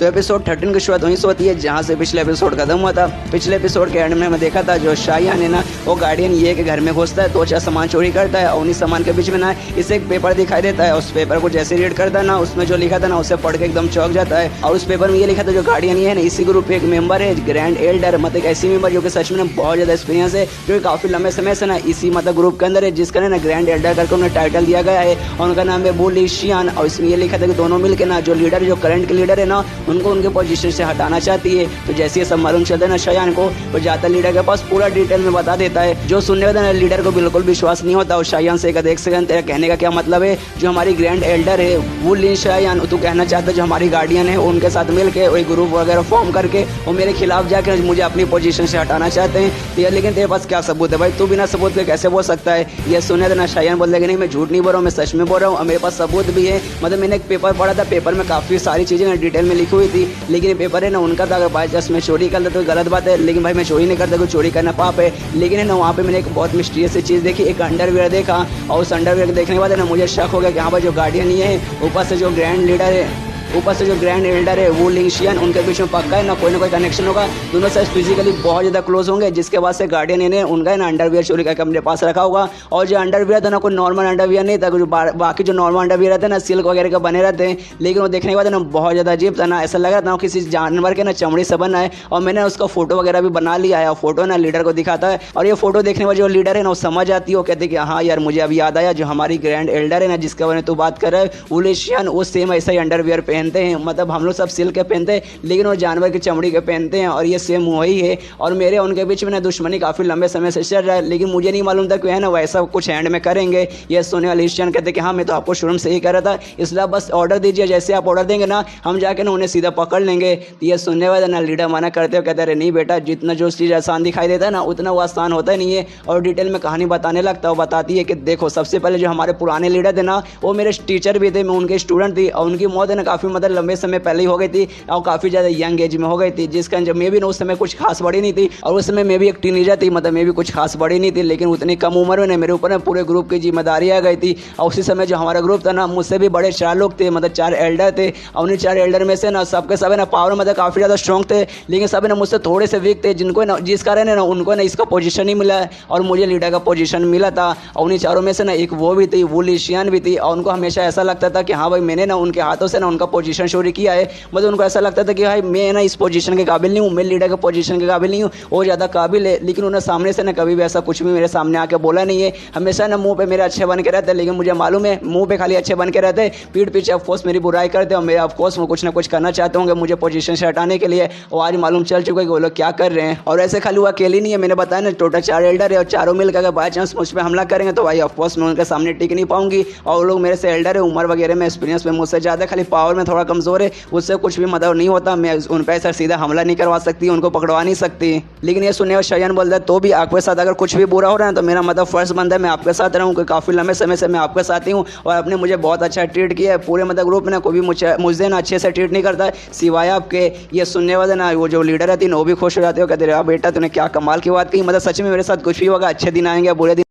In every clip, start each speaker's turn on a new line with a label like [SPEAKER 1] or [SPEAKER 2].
[SPEAKER 1] तो एपिसोड 13 की शुरुआत वहीं से होती है जहाँ से पिछले एपिसोड खत्म हुआ था। पिछले एपिसोड के एंड में हमें देखा था जो शायान है ना वो गार्डियन ये के घर में घुसता है, 2-4 सामान चोरी करता है और उन्हीं सामान के बीच में ना इसे एक पेपर दिखाई देता है। उस पेपर को जैसे रीड करता है ना उसमें जो लिखा था ना उसे पढ़ के एकदम चौंक जाता है। और उस पेपर में ये लिखा था जो गार्डियन ये है ना इसी ग्रुप एक मेंबर है, ग्रैंड एल्डर, मतलब एक ऐसी मेंबर जो कि सच में बहुत ज़्यादा एक्सपीरियंस है, जो काफ़ी लंबे समय से ना इसी मतलब ग्रुप के अंदर है, जिसका ना ग्रैंड एल्डर करके उन्हें टाइटल दिया गया है और उनका नाम है वू लिशियान। और इसमें ये लिखा था कि दोनों मिलकर ना जो लीडर जो करंट के लीडर है ना उनको उनके पोजीशन से हटाना चाहती है। तो जैसे ये सब मालूम चलता है ना शायान को, वो जाता लीडर के पास पूरा डिटेल में बता देता है, जो सुनने का ना लीडर को बिल्कुल विश्वास नहीं होता। और शायान से एक सेकंड तेरा कहने का क्या मतलब है, जो हमारी ग्रैंड एल्डर है वो लिशियान तू कहना चाहता है जो हमारी गार्डियन है उनके साथ मिलकर वही ग्रुप वगैरह फॉर्म करके वो मेरे खिलाफ जाकर मुझे अपनी पोजीशन से हटाना चाहते हैं। लेकिन तेरे पास क्या सबूत है भाई, तू बिना सबूत के कैसे बोल सकता है। ये सुने तो ना शायान बोल देगा नहीं मैं झूठ नहीं बोल रहा हूँ, मैं सच में बोल रहा हूँ और मेरे पास सबूत भी है। मतलब मैंने एक पेपर पढ़ा था, पेपर में काफ़ी सारी चीज़ें ना डिटेल में लिखी हुई थी, लेकिन ये पेपर है ना उनका था। अगर बाई चांस मैं चोरी कर लेता तो गलत बात है, लेकिन भाई मैं चोरी नहीं करता, कोई चोरी करना पाप है। लेकिन है ना वहाँ पे मैंने एक बहुत मिस्टीरियस चीज़ देखी, एक अंडरवियर देखा और उस अंडरवियर देखने के बाद है ना मुझे शक हो गया कि हाँ भाई जो गार्डियन ये है ऊपर से जो ग्रैंड लीडर है, ऊपर से जो ग्रैंड एल्डर है वो लिशियान, उनके बीच में पक्का है ना कोई कनेक्शन होगा, दोनों से फिजिकली बहुत ज़्यादा क्लोज होंगे, जिसके बाद से गार्डियन ने उनका ना अंडरवियर चोरी करके अपने पास रखा होगा। और जो अंडरवियर था ना कोई नॉर्मल अंडरवियर नहीं था, जो बाकी जो नॉर्मल अंडरवियर रहते हैं ना सिल्क वगैरह के बने रहते हैं, लेकिन वो देखने के बाद ना बहुत ज़्यादा अजीब था ना, ऐसा लग रहा था किसी जानवर के ना चमड़ी से बना है। और मैंने उसका फोटो वगैरह भी बना लिया है और फोटो ना लीडर को दिखाता है, और ये फोटो देखने वाले जो लीडर है ना वो समझ आती है, वो कहते हैं कि हाँ यार मुझे अभी याद आया जो हमारी ग्रैंड एल्डर है ना जिसके बारे में तू बात कर रहा है वो लिशियान, वो सेम ऐसा ही अंडरवियर पहनते हैं। मतलब हम लोग सब सिल्क के पहनते हैं लेकिन वो जानवर की चमड़ी के पहनते हैं, और ये सेम वही है। और मेरे उनके बीच में ना दुश्मनी काफ़ी लंबे समय से चल रहा है, लेकिन मुझे नहीं मालूम था कि है ना वैसा कुछ एंड में करेंगे। ये सुनने वाले लिशियान कहते कि हाँ मैं तो आपको शुरू से ही कह रहा था, इसलिए बस ऑर्डर दीजिए, जैसे आप ऑर्डर देंगे ना हम जाके ना उन्हें सीधा पकड़ लेंगे। तो ये सुनने वाले ना लीडर मना करते हो, कहते अरे नहीं बेटा, जितना जो चीज़ आसान दिखाई देता है ना उतना वो आसान होता नहीं है। और डिटेल में कहानी बताने लगता है, बताती है कि देखो सबसे पहले जो हमारे पुराने लीडर थे ना वो मेरे टीचर भी थे, मैं उनके स्टूडेंट थी, और उनकी मौत है ना काफ़ी मतलब लंबे समय पहले ही हो गई थी और काफ़ी ज़्यादा यंग एज में हो गई थी, जिसका जब मैं भी ना उस समय कुछ खास बड़ी नहीं थी, और उस समय मैं भी एक टीनेजर थी, मतलब मैं भी कुछ खास बड़ी नहीं थी, लेकिन उतनी कम उम्र में ना मेरे ऊपर ना पूरे ग्रुप की जिम्मेदारी आ गई थी। और उसी समय जो हमारा ग्रुप था ना मुझसे भी बड़े 4 लोग थे, मतलब 4 एल्डर थे, और उन्हीं 4 एल्डर में से ना सबके सब ना पावर मतलब काफ़ी ज़्यादा स्ट्रॉन्ग थे, लेकिन सब ना मुझसे थोड़े से वीक थे, जिनको ना जिस कारण है ना उनको ना इसका पोजीशन ही मिला और मुझे लीडर का पोजीशन मिला था। और उन्हीं चारों में से ना एक वो भी थी, वो लिशियान भी थी, और उनको हमेशा ऐसा लगता था कि हाँ भाई मैंने ना उनके हाथों से ना उनका पोजीशन चोरी किया है। मतलब उनको ऐसा लगता था कि भाई मैं ना इस पोजीशन के काबिल नहीं हूँ, मैं लीडर के पोजीशन के काबिल नहीं हूँ, वो ज़्यादा काबिल है। लेकिन उन्हें सामने से ना कभी भी ऐसा कुछ भी मेरे सामने आके बोला नहीं है, हमेशा ना मुंह पे मेरे अच्छे बन के रहते, लेकिन मुझे मालूम है मुंह पे खाली अच्छे बन के रहते, पीठ पीछे ऑफकोर्स मेरी बुराई करते, और मेरे ऑफकोर्स वो कुछ ना कुछ करना चाहते होंगे मुझे पोजीशन से हटाने के लिए। और आज मालूम चल चुका है कि वो लोग क्या कर रहे हैं। और ऐसे खाली वो अकेले नहीं है, मैंने बताया ना टोटल 4 एल्डर है, और चारों मिलकर अगर बाई चांस मुझ पर हमला करेंगे तो भाई ऑफकोर्स मैं उनके सामने टिक नहीं पाऊंगी। और वो लोग मेरे से एल्डर है, उम्र वगैरह में एक्सपीरियंस में मुझसे ज़्यादा, खाली पावर में थोड़ा कमज़ोर है, उससे कुछ भी मतलब नहीं होता, मैं उन पर ऐसा सीधा हमला नहीं करवा सकती, उनको पकड़वा नहीं सकती। लेकिन ये सुनने और शायान बोलता है तो भी आपके साथ अगर कुछ भी बुरा हो रहा है तो मेरा मतलब फर्ज बनता है मैं आपके साथ रहूँ, कि काफ़ी लंबे समय से मैं आपके साथ ही हूँ और आपने मुझे बहुत अच्छा ट्रीट किया है। पूरे मतलब ग्रुप में ना कोई भी मुझे ना अच्छे से ट्रीट नहीं करता है सिवाय आपके। ये सुनने वाले ना वो जो लीडर रहती है वो भी खुश हो जाते हो, कहते रहे बेटा तूने क्या कमाल की बात कही, मतलब सच में मेरे साथ कुछ भी होगा, अच्छे दिन आएंगे बुरे दिन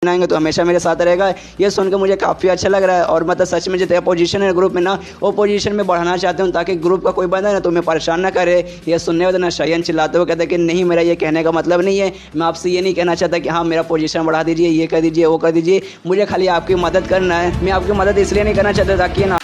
[SPEAKER 1] आएंगे तो हमेशा मेरे साथ रहेगा। ये सुन के मुझे काफ़ी अच्छा लग रहा है, और मतलब सच में जो तेरा पोजीशन है ग्रुप में ना वो पोजीशन में बढ़ाना चाहते हूँ ताकि ग्रुप का कोई बंदा ना तुम्हें परेशान ना करे। ये सुनने वाले ना शायान चिल्लाते हुए कहते हैं कि नहीं मेरा ये कहने का मतलब नहीं है, मैं आपसे ये नहीं कहना चाहता कि हाँ मेरा पोजीशन बढ़ा दीजिए, ये कर दीजिए वो कर दीजिए, मुझे खाली आपकी मदद करना है। मैं आपकी मदद इसलिए नहीं करना चाहता ताकि ना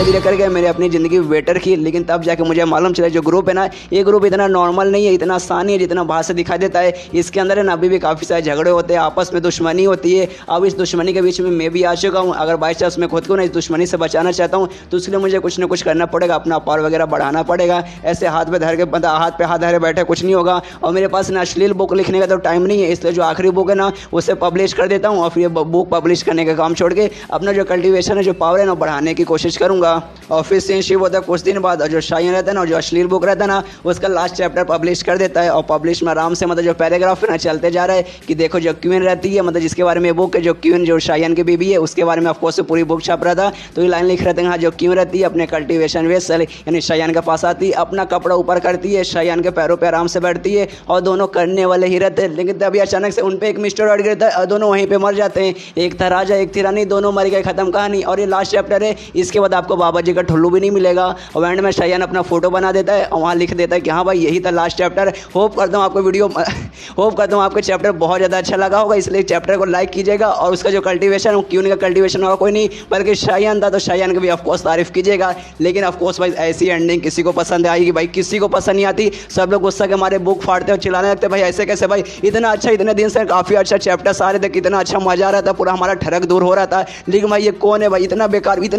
[SPEAKER 1] धीरे धीरे करके मैंने अपनी ज़िंदगी बेटर की। लेकिन तब जाके मुझे मालूम चला जो ग्रुप है ना, ये ग्रुप इतना नॉर्मल नहीं है, इतना आसान नहीं है जितना बाहर से दिखाई देता है। इसके अंदर है ना अभी भी काफ़ी सारे झगड़े होते हैं, आपस में दुश्मनी होती है। अब इस दुश्मनी के बीच में मैं भी आ चुका हूँ। अगर बाई चांस मैं खुद को ना इस दुश्मनी से बचाना चाहता हूँ तो उसके लिए मुझे कुछ ना कुछ करना पड़ेगा, अपना पावर वगैरह बढ़ाना पड़ेगा। ऐसे हाथ पे धर के बंदा हाथ पे हाथ धरे बैठे कुछ नहीं होगा। और मेरे पास ना अश्लील बुक लिखने का तो टाइम नहीं है, इसलिए जो आखिरी बुक है ना उसे पब्लिश कर देता हूँ और फिर बुक पब्लिश करने का काम छोड़ के अपना जो कल्टीवेशन है, जो पावर है ना, बढ़ाने की कोशिश करूँगा। और फिर सीन शिव होता है कुछ दिन बाद, और जो शायन रहता है ना, जो अश्लील बुक रहता है ना, उसका लास्ट चैप्टर पब्लिश कर देता है। और पब्लिश में आराम से मतलब जो पैराग्राफ है ना चलते जा रहा है कि देखो जो क्वीन रहती है, मतलब जिसके बारे में बुक है, जो क्वीन जो शायन की बीबी है उसके बारे में ऑफकोर्स पूरी बुक छप रहा था। तो ये लाइन लिख रहे थे हाँ, जो क्वीन रहती है अपने कल्टीवेशन वेसल यानी शायन के पास आती है, अपना कपड़ा ऊपर करती है, शायन के पैरों पर आराम से बैठती है और दोनों करने वाले ही रहते हैं। लेकिन तभी अचानक से उन पर एक मिस्टर अड़ गिरता है और दोनों वहीं पर मर जाते हैं। एक था राजा एक थी रानी, दोनों मर गए, खत्म कहानी। और ये लास्ट चैप्टर है। इसके बाद आपको बाबा जी का ठुल्लू भी नहीं मिलेगा। और एंड में शायन अपना फोटो बना देता है और वहाँ लिख देता है कि हाँ भाई यही था लास्ट चैप्टर। होप करता हूँ आपको चैप्टर बहुत ज़्यादा अच्छा लगा होगा, इसलिए चैप्टर को लाइक कीजिएगा। और उसका जो कल्टीवेशन क्यों का कल्टीवेशन होगा कोई नहीं बल्कि शायन था, तो शायन की भी ऑफकोर्स तारीफ कीजिएगा। लेकिन ऑफकोर्स भाई ऐसी एंडिंग किसी को पसंद आएगी? भाई किसी को पसंद नहीं आती। सब लोग गुस्सा के हमारे बुक फाड़ते और चिल्लाने लगते भाई ऐसे कैसे, भाई इतना अच्छा, इतने दिन से काफ़ी अच्छा चैप्टर सारे थे, कितना अच्छा मजा आ रहा था, पूरा हमारा ठरक दूर हो रहा था। लेकिन भाई ये कौन है भाई, इतना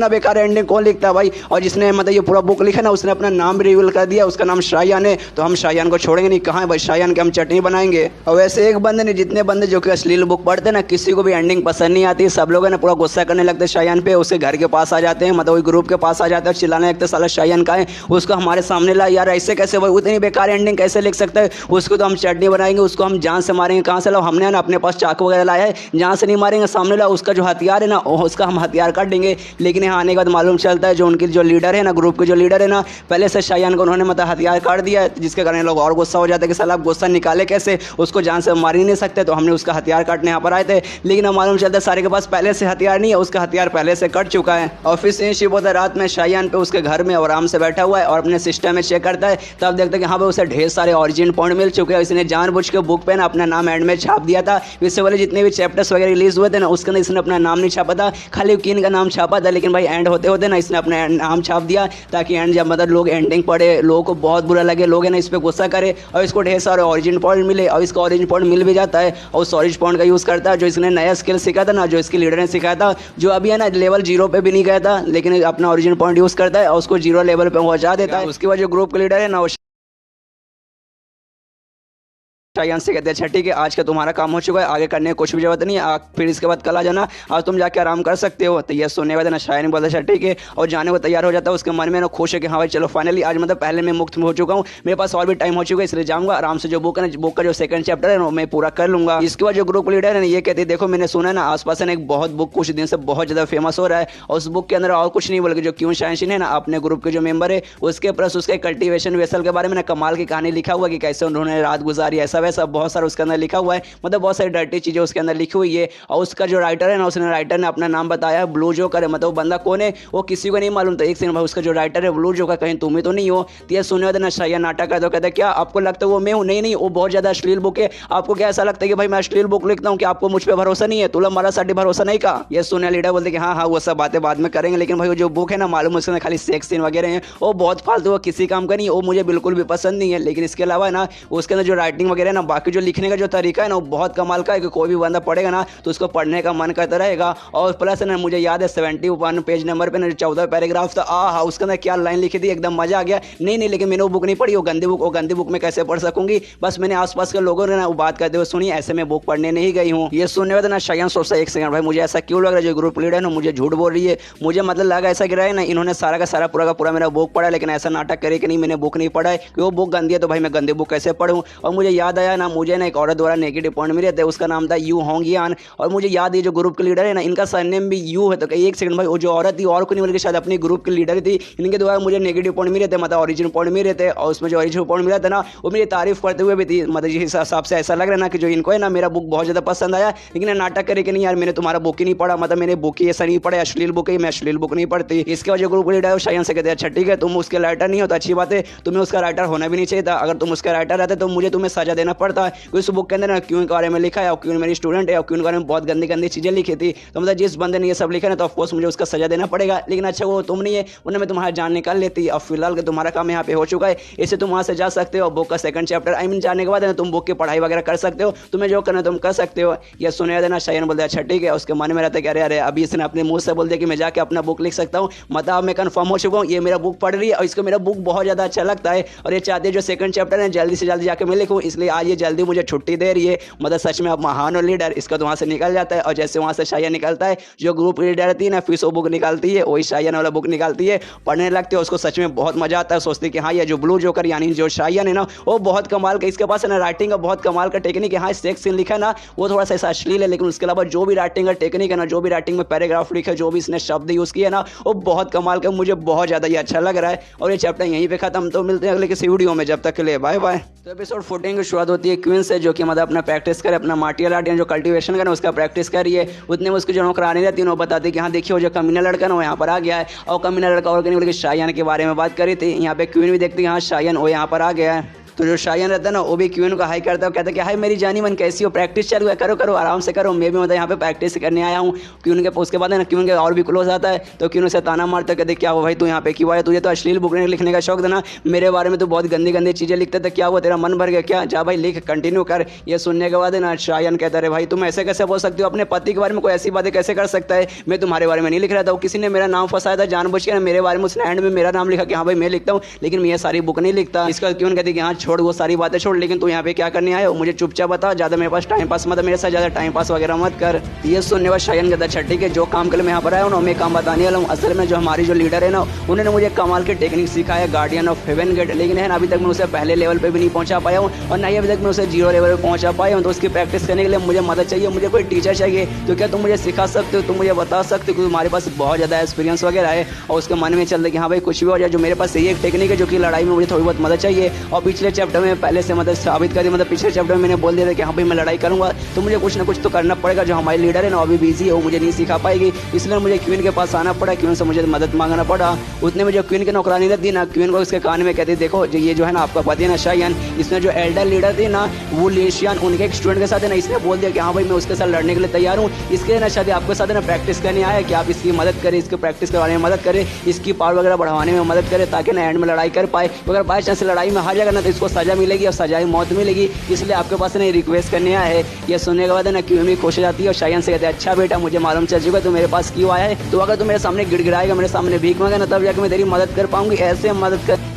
[SPEAKER 1] बेकार एंडिंग कौन लिखता है भाई? और जिसने मतलब ये पूरा बुक लिखा ना उसने अपना नाम भी रिवील कर दिया, उसका नाम शायन है। तो हम शायन को छोड़ेंगे नहीं, कहाँ है भाई शायन के हम चटनी बनाएंगे। और वैसे एक बंदे ने जितने बंदे जो कि अश्लील बुक पढ़ते ना, किसी को भी एंडिंग पसंद नहीं आती। सब लोग ना पूरा गुस्सा करने लगते शायन पे, उसके घर के पास आ जाते हैं, मतलब ग्रुप के पास आ जाते हैं, चिल्लाने लगते साला शायन का है, उसको हमारे सामने ला, यार ऐसे कैसे भाई, उतनी बेकार एंडिंग कैसे लिख सकता है? उसको तो हम चटनी बनाएंगे, उसको हम जान से मारेंगे। कहाँ से लाओ? हमने ना अपने पास चाकू वगैरह लाया है, जहाँ से नहीं मारेंगे, सामने लाओ। उसका जो हथियार है ना उसका हम हथियार काट देंगे। लेकिन यहाँ आने के बाद मालूम चलता है जो उनकी जो लीडर है ना, ग्रुप के जो लीडर है ना, पहले से शायन को उन्होंने मतलब हथियार काट दिया है, जिसके कारण लोग और गुस्सा हो जाते हैं कि साला आप गुस्सा निकाले कैसे, उसको जान से मार ही नहीं सकते। तो हमने उसका हथियार काटने यहाँ पर आए थे। लेकिन अब मालूम चलता है सारे के पास पहले से हथियार नहीं है, उसका हथियार पहले से कट चुका है। और फिर सीन शिव होता है रात में शायन पे उसके घर में आराम से बैठा हुआ है और अपने सिस्टम में चेक करता है। तब देखता है कि हाँ भाई उसे ढेर सारे ऑरिजिन पॉइंट मिल चुके हैं। इसने जानबूझ के बुक पे ना अपना नाम एंड में छाप दिया था। इससे पहले जितने भी चैप्टर्स वगैरह रिलीज हुए थे ना उसके अंदर इसने अपना नाम नहीं छापा था, खाली क्वीन का नाम छापा था। लेकिन भाई एंड होते होते ना इसने अपना नाम छाप दिया ताकि एंड जब मतलब लोग एंडिंग पढ़े, लोगों को बहुत बुरा लगे, लोग है ना इस पर गुस्सा करे और इसको ढेर सारे ऑरिजिन पॉइंट मिले। और इसको ऑरिजिन पॉइंट मिल भी जाता है और उस ऑरिजिन पॉइंट का यूज़ करता है जो इसने नया स्किल सीखा था ना, जो इसकी लीडर ने सिखाया था, जो अभी है ना लेवल 0 पे भी नहीं गया था, लेकिन अपना ऑरिजिन पॉइंट यूज़ करता है और उसको 0 लेवल पे पहुंचा देता है। उसके बाद जो ग्रुप का लीडर है ना शायन से कहते हैं अच्छा ठीक है आज का तुम्हारा काम हो चुका है, आगे करने की कुछ भी जरूरत नहीं है, फिर इसके बाद कल आ जाना और तुम जाके आराम कर सकते हो। तो ये सुनने वाले ना शायन बोलता अच्छा ठीक है और जाने को तैयार हो जाता है। उसके मन में ना खुश है कि हाँ भाई चलो फाइनली आज मतलब पहले मैं मुक्त हो चुका हूँ, मेरे पास और भी टाइम हो चुका है, इसलिए जाऊँगा आराम से। जो बुक है ना, बुक का जो सेकंड चैप्टर है ना मैं पूरा कर लूँगा। इसके बाद जो ग्रुप लीडर है ना ये कहते हैं देखो मैंने सुना है ना आसपास है ना एक बहुत बुक कुछ दिन से बहुत ज़्यादा फेमस हो रहा है और उस बुक के अंदर और कुछ नहीं बल्कि जो क्वीन शायन है ना अपने ग्रुप के जो मेंबर है उसके प्लस उसके कल्टीवेशन वेसल के बारे में ना कमाल की कहानी लिखा हुआ कि कैसे उन्होंने रात गुजारी, ऐसा वैसा बहुत सारा उसके अंदर लिखा हुआ है। मतलब बहुत सारी डर्टी चीजें उसके अंदर लिखी हुई है। और उसका जो राइटर है ना उसने राइटर ने अपना नाम बताया ब्लू जोकर है। मतलब वो बंदा कौन है वो किसी को नहीं मालूम था। एक सेकंड भाई उसका जो राइटर है ब्लू जोकर कहीं तुम ही तो नहीं हो? तो ये सुने होते ना शायन नाटक है तो कहते क्या आपको लगता है वो मैं हूँ? नहीं वो बहुत ज्यादा अश्लील बुक है। आपको क्या ऐसा लगता है कि भाई मैं अश्लील बुक लिखता हूँ कि आपको मुझ पर भरोसा नहीं है? तुला मारा साठी भरोसा नहीं का? ये सुने लीडर बोलते कि हाँ वो सब बातें बाद में करेंगे, लेकिन भाई जो बुक है ना मालूम उसके खाली सेक्स सीन वगैरह है, वो बहुत फालतू, वो किसी काम का नहीं, वो मुझे बिल्कुल भी पसंद नहीं है। लेकिन इसके अलावा ना उसके अंदर जो राइटिंग वगैरह ना बाकी जो लिखने का जो तरीका है ना वो बहुत कमाल का है कि कोई भी बंदा पढ़ेगा ना तो उसको पढ़ने का मन करता रहेगा। और प्लस ना मुझे याद है 71 पेज नंबर पे ना 14 पैराग्राफ था, उसके अंदर क्या लाइन लिखी थी, एकदम मजा आ गया। नहीं लेकिन मैंने वो बुक नहीं पढ़ी, वो गंदी बुक में कैसे पढ़ सकूंगी? बस मैंने आसपास के लोगों ने ना वो बात करते हुए सुनी, ऐसे में बुक पढ़ने नहीं गई हूँ। ये सुनने वाले ना शायन सोचता एक सेकंड भाई मुझे ऐसा क्यों लग रहा है जो ग्रुप लीडर है ना मुझे झूठ बोल रही है। मुझे मतलब लगा ऐसा गिरा है ना इन्होंने सारा का सारा पूरा का पूरा मेरा बुक पढ़ा, लेकिन ऐसा नाटक करे कि नहीं मैंने बुक नहीं पढ़ा है कि वो बुक गंदी है तो भाई मैं गंदी बुक कैसे पढ़ूँ। और मुझे याद आया ना मुझे ना एक औरत द्वारा नेगेटिव पॉइंट मिले थे, उसका नाम था यू होंगियान। और मुझे याद है जो ग्रुप के लीडर है ना इनका सरनेम भी यू है। तो एक सेकंड भाई वो जो औरत थी और को नहीं बल्कि शायद अपनी ग्रुप की लीडर थी, इनके द्वारा मुझे नेगेटिव पॉइंट मिले थे, मतलब ओरिजिनल पॉइंट मिले थे। और उसमें जो ओरिजिनल पॉइंट मिला था ना वो मेरी तारीफ करते हुए भी थी। मतलब जिस हिसाब से ऐसा लग रहा है ना कि जो इनको है ना मेरा बुक बहुत ज़्यादा पसंद आया, लेकिन नाटक करे कि नहीं यार मैंने तुम्हारा बुक ही नहीं पढ़ा, मतलब मैंने बुक ही ऐसा नहीं पढ़ा, अश्लील बुक है, मैं अश्लील बुक नहीं पढ़ती। इसके बाद जो ग्रुप लीडर है शायन से कहते हैं अच्छा ठीक है तुम उसके राइटर नहीं हो तो अच्छी बात है, तुम्हें उसका राइटर होना भी नहीं चाहिए था। अगर तुम उसका राइटर रहते तो मुझे तुम्हें सजा देना पड़ता है। उस बुक के अंदर ना क्यून के बारे में लिखा है और क्यून मेरी स्टूडेंट है और क्यून के बारे में बहुत गंदी गंदी चीज़ें लिखी थी। तो मतलब जिस बंदे ने ये सब लिखा ना तो ऑफकोर्स मुझे उसका सजा देना पड़ेगा। लेकिन अच्छा वो तुम नहीं है, उन्हें मैं तुम्हारा जान निकाल लेती। और फिलहाल तुम्हारा काम यहाँ पे हो चुका है, इससे तुम वहाँ से जा सकते हो। बुक का सेकंड चैप्टर आई मीन जाने के बाद तुम बुक की पढ़ाई वगैरह कर सकते हो, तुम्हें जो करना तुम कर सकते हो। ये सुने देना शायन बोलते अच्छा ठीक है। उसके मन में रहता है कि अरे अरे अभी इसने अपने मुंह से बोल दिया कि मैं जाके अपना बुक लिख सकता हूँ, मतलब मैं कंफर्म हो चुका हूँ ये मेरा बुक पढ़ रही है और इसको मेरा बुक बहुत ज़्यादा अच्छा लगता है और ये चाहती है जो सेकंड चैप्टर है जल्दी से जल्दी जाके मैं लिखूँ, इसलिए आज ये जल्दी मुझे छुट्टी दे रही है। मतलब सच में अब महान और लीडर इसका तो वहाँ से निकल जाता है। और जैसे वहाँ से शायन निकलता है, जो ग्रुप लीडर रहती है ना फिर वो बुक निकालती है, वही शायन वाला बुक निकालती है, पढ़ने लगती है। उसको सच में बहुत मजा आता है, सोचती है कि हाँ ये जो ब्लू जोकर यानी जो शायन है ना वो बहुत कमाल का, इसके पास है ना राइटिंग का बहुत कमाल का टेक्निक है। हाँ सेक्स सीन लिखा है ना वो थोड़ा सा ऐसा अश्लील है, लेकिन उसके अलावा जो भी राइटिंग का टेक्निक है ना, जो भी राइटिंग में पैराग्राफ लिखा है, जो भी इसने शब्द यूज़ किया ना वो बहुत कमाल का, मुझे बहुत ज़्यादा ये अच्छा लग रहा है। और ये चैप्टर यहीं पे खत्म। तो मिलते हैं अगले किसी वीडियो में, जब तक के लिए बाय बाय। तो एपिसोड 14 की शुरुआत होती है क्वीन से, जो कि मतलब अपना प्रैक्टिस करे, अपना मार्टियल आर्ट या जो कल्टीवेशन का ना उसका प्रैक्टिस करिए। उतने में उसकी जो नौकरानी रहती है वो बताती है कि हाँ देखिए वो जो कमीना लड़का ना वो यहाँ पर आ गया है। और कमीना लड़का और नहीं बल्कि शायन के बारे में बात करी थी। यहाँ पे क्वीन भी देखती है हाँ शायन वो यहाँ पर आ गया है। तो जो शायन रहता है ना वो भी क्वीन को हाई करता है, कहता है कि हाय मेरी जानी मन कैसी हो, प्रैक्टिस चालू है, करो करो आराम से करो, मैं भी मतलब यहाँ पे प्रैक्टिस करने आया हूँ। क्वीन के उसके बाद है ना क्वीन के और भी क्लोज आता है तो क्वीन उसे ताना मारता है, कहते क्या हो भाई तू यहाँ पे क्यों आया, तुझे तो अश्लील बुक लिखने का शौक था ना, मेरे बारे में तो बहुत गंदी गंदी चीज़ें लिखते थे, क्या हुआ तेरा मन भर गया क्या, जा भाई लिख कंटिन्यू कर। ये सुनने के बाद है ना शायन कहता है भाई तुम ऐसे कैसे बोल सकते हो, अपने पति के बारे में कोई ऐसी बातें कैसे कर सकता है, मैं तुम्हारे बारे में नहीं लिख रहा था, किसी ने मेरा नाम फंसाया था जानबूझ के मेरे बारे में, उसने एंड में मेरा नाम लिखा कि हाँ भाई मैं लिखता हूँ, लेकिन मैं ये सारी बुक नहीं लिखता। इसका क्वीन कहती कि हाँ छोड़ वो सारी बातें छोड़, लेकिन तू यहाँ पे क्या करने आया हो मुझे चुपचाप बता, ज्यादा मेरे पास टाइम पास मतलब मेरे साथ ज्यादा टाइम पास वगैरह मत कर। ये सुनने वाला शायन कहता अच्छा ठीक है, जो काम के लिए मैं यहाँ पर आया हूँ ना मैं काम बताने वाला हूँ। असल में जो हमारी जो लीडर है ना उन्होंने मुझे कमाल के टेक्निक सिखाया गार्डियन ऑफ हेवन गेट, लेकिन है ना अभी तक मैं उसे पहले लेवल पे भी नहीं पहुंचा पाया हूँ और ना ही अभी तक मैं उसे 0 लेवल पे पहुंचा पाया हूँ। तो उसकी प्रैक्टिस करने के लिए मुझे मदद चाहिए, मुझे कोई टीचर चाहिए। तो क्या तुम मुझे सिखा सकते हो, तुम मुझे बता सकते हो कि तुम्हारे पास बहुत ज़्यादा एक्सपीरियंस वगैरह है। और उसके मन में चलता है कि हाँ भाई कुछ भी हो जाए, जो मेरे पास यही एक टेक्निक है जो कि लड़ाई में मुझे थोड़ी बहुत मदद चाहिए। और पिछले चैप्टर में पहले से मतलब साबित कर दी, मतलब पिछले चैप्टर में मैंने बोल दिया था कि हाँ भाई मैं लड़ाई करूंगा तो मुझे कुछ ना कुछ तो करना पड़ेगा। जो हमारी लीडर है ना अभी बिजी है वो मुझे नहीं सिखा पाएगी, इसलिए मुझे क्वीन के पास आना पड़ा, क्वीन से मुझे मदद मांगना पड़ा। उतने में जो क्वीन की नौकरानी रहती ना क्वीन को उसके कान में कहती देखो जो ये जो है ना आपका पति है ना शायन, इसमें जो एल्डर लीडर थी ना वो लेशियन उनके एक स्टूडेंट के साथ है ना इसने बोल दिया कि हाँ भाई मैं उसके साथ लड़ने के लिए तैयार हूँ, इसके ना शायद आपके साथ है ना प्रैक्टिस करने आया कि आप इसकी मदद करें, इसकी प्रैक्टिस करवाने में मदद करें, इसकी पावर वगैरह बढ़ाने में मदद करें ताकि ना एंड में लड़ाई कर पाए। अगर बाई चांस लड़ाई में हार जाएगा ना तो इसको सजा मिलेगी और सजाई मौत मिलेगी, इसलिए आपके पास ना रिक्वेस्ट करने आया है। ये सुनने के बाद है ना क्वीन भी खुश हो जाती है और शायन से कहते हैं अच्छा बेटा मुझे मालूम चल चुका तू मेरे पास क्यों आया है, तो अगर तू मेरे सामने गिड़गिड़ाएगा मेरे सामने भीख मांगा ना तब जाकर मैं तेरी मदद कर पाऊंगी, ऐसे मदद कर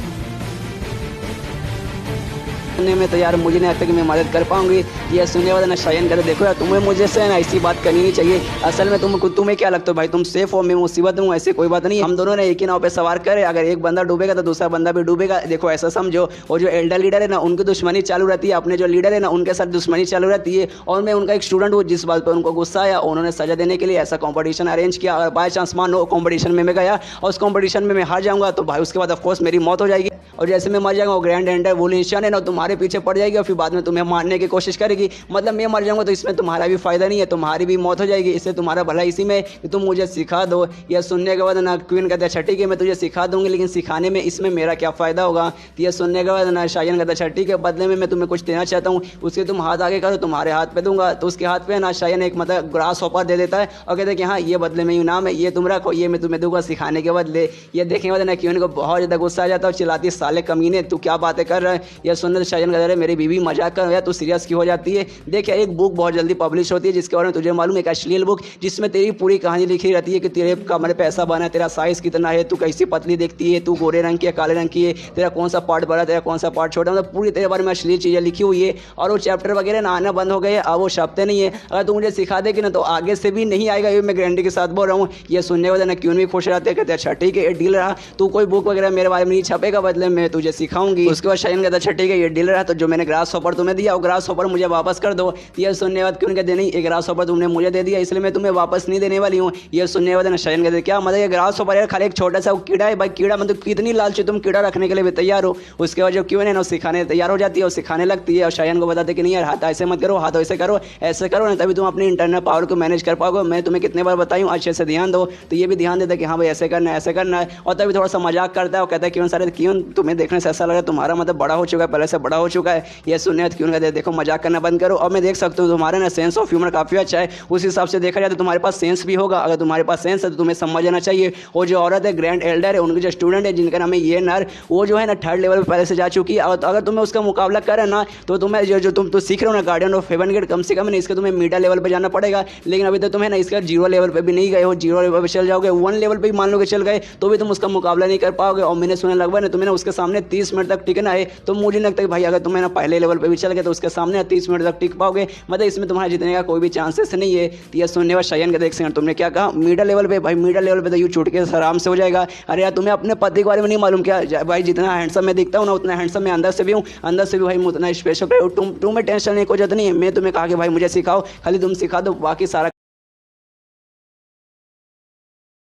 [SPEAKER 1] में तो यार मुझे नहीं लगता कि मैं मदद कर पाऊंगी। ये सुनने वाला ना शायन कहते देखो यार तुम्हें मुझे से ना ऐसी बात करनी नहीं चाहिए, असल में तुम्हें क्या लगता है भाई तुम सेफ हो मैं मुसीबत हूँ, ऐसे कोई बात नहीं, हम दोनों ने एक ही नाव पे सवार करे, अगर एक बंदा डूबेगा तो दूसरा बंदा भी डूबेगा। देखो ऐसा समझो, और जो एल्डर लीडर है ना उनकी दुश्मनी चालू रहती है, अपने जो लीडर है ना उनके साथ दुश्मनी चालू रहती है, और मैं उनका एक स्टूडेंट हूँ जिस बात पर उनको गुस्सा आया उन्होंने सजा देने के लिए ऐसा कॉम्पिटिशन अरेंज किया। अगर बाई चांस मान लो कॉम्पिटिशन में मैं गया और उस कॉम्पिटिशन में मैं हार जाऊंगा तो भाई उसके बाद ऑफकोर्स मेरी मौत हो जाएगी, और जैसे मैं मर जाऊंगा वो ग्रैंड एंडर वो लेशियन है ना तुम्हारे पीछे पड़ जाएगी और फिर बाद में तुम्हें मारने की कोशिश करेगी, मतलब मैं मर जाऊंगा तो इसमें तुम्हारा भी फायदा नहीं है, तुम्हारी भी मौत हो जाएगी, इससे तुम्हारा भला इसी में कि तुम मुझे सिखा दो। यह सुनने के बाद ना क्वीन कहते अच्छा ठीक है मैं तुझे सिखा दूंगी, लेकिन सिखाने में इसमें मेरा क्या फ़ायदा होगा। तो यह सुनने के बाद ना शायन कहता अच्छा ठीक है बदले में मैं तुम्हें कुछ देना चाहता हूँ, उसके तुम हाथ आगे करो तुम्हारे हाथ पे दूंगा। तो उसके हाथ पे ना शायन एक मतलब ग्रास हॉपर दे देता है और कहते हैं कि हाँ ये बदले में इनाम है, ये तुम रखो, ये मैं तुम्हें दूंगा सिखाने के बदले। ये देखने के बाद ना क्वीन को बहुत ज़्यादा गुस्सा आ जाता है और चिल्लाती साले कमीने तू क्या बातें कर रहा है। यह सुनने शायन कहता है मेरी बीवी मजाक कर रहा है, तू सीरियस क्यों हो जाती है। देखिए एक बुक बहुत जल्दी पब्लिश होती है जिसके बारे में तुझे मालूम, एक अश्लील बुक जिसमें तेरी पूरी कहानी लिखी रहती है कि तेरे कमरे पे ऐसा बना है, तेरा साइज कितना है, तू कैसी पतली दिखती है, तू गोरे रंग की है काले रंग की है, तेरा कौन सा पार्ट बड़ा तेरा कौन सा पार्ट छोटा, मतलब पूरी तेरे बारे में अश्लील चीज़ें लिखी हुई है। और वो चैप्टर वगैरह ना आना बंद हो गए, अब वो छपते नहीं है। अगर तू मुझे सिखा देगी ना तो आगे से भी नहीं आएगा, ये मैं गारंटी के साथ बोल रहा हूँ। ये सुनने वाले ना क्यों नहीं खुश रहते, कहते अच्छा ठीक है ये डील रहा, तू कोई बुक वगैरह मेरे बारे में नहीं छपेगा, बदले में तुझे सिखाऊंगी। उसके बाद शायन कहता अच्छा ठीक है ये डील रहा, तो जो मैंने ग्रास हॉपर तुम्हें दिया वो ग्रास हॉपर मुझे वापस कर दो। ये सुनने बाद क्यों कहते नहीं, एक ग्रास हॉपर तुमने मुझे दे दिया इसलिए मैं तुम्हें वापस नहीं देने वाली हूँ। ये सुनने बाद ना शायन कहते क्या मतलब ये ग्रास हॉपर यार खाली एक छोटा सा कीड़ा है भाई, कीड़ा मतलब कितनी लालची तुम कीड़ा रखने के लिए भी तैयार हो। उसके बाद जो क्यों है ना सिखाने तैयार हो जाती है और सिखाने लगती है और शायन को बताते कि नहीं यार हाथ ऐसे मत करो, हाथ ऐसे करो, ऐसे करो ना तभी तुम अपनी इंटरनल पावर को मैनेज कर पाओगे। मैं तुम्हें कितने बार बताई हूँ अच्छे से ध्यान दो, तो ये भी ध्यान देता है कि हाँ भाई ऐसे करना है ऐसे करना है, और तभी थोड़ा सा मजाक करता है और कहता है क्यों सारे क्यों तुम तुम्हें देखने से ऐसा लग रहा है तुम्हारा मतलब बड़ा हो चुका है, पहले से बड़ा हो चुका है, ये सुनिए क्यों कहते देखो मजाक करना बंद करो। और मैं देख सकता हूँ तुम्हारा ना सेंस ऑफ ह्यूमर काफ़ी अच्छा है, उस हिसाब से देखा जाए तो तुम्हारे पास सेंस भी होगा। अगर तुम्हारे पास सेंस है तो तुम्हें समझना चाहिए वो जो औरत है ग्रैंड एल्डर है, उनके जो स्टूडेंट है जिनका नाम है ये नर, वो जो है ना 3rd लेवल पर पहले से जा चुकी है। और अगर तुम्हें उसका मुकाबला करे ना तो तुम्हें जो तुम तो सीख रहे हो ना गार्डियन ऑफ हेवन गेट, कम से कम ना इसका तुम्हें मीडिया लेवल पर जाना पड़ेगा। लेकिन अभी तो तुम्हें ना इसका 0 लेवल पर भी नहीं गए हो, 0 लेवल पर चल जाओगे, 1 लेवल पर भी मान लो कि चल गए तो भी तुम उसका मुकाबला नहीं कर पाओगे। और मैंने सुना लगभग ना तुम्हें ना उसके सामने 30 मिनट तक टिकना है। तो मुझे लगता है भाई अगर तुम्हें ना पहले लेवल पर भी चल गए तो उसके सामने 30 मिनट तक टिक पाओगे, मतलब इसमें तुम्हारा जीतने का कोई भी चांसेस नहीं है। तो ये सुनने वाला शायन का देख सकते तुमने क्या कहा मीडिया लेवल पे, भाई मीडिया लेवल पे तो यू चुटके से आराम से हो जाएगा। अरे यार तुम्हें अपने पति के बारे में नहीं मालूम क्या भाई, जितना हैंडसम मैं दिखता हूँ ना उतना हैंडसम मैं अंदर से भी हूँ, अंदर से भी भाई मैं उतना स्पेशल। तुम्हें टेंशन नहीं कोई जरूरत नहीं है, मैं तुम्हें कहा कि भाई मुझे सिखाओ, खाली तुम सिखा दो, बाकी सारा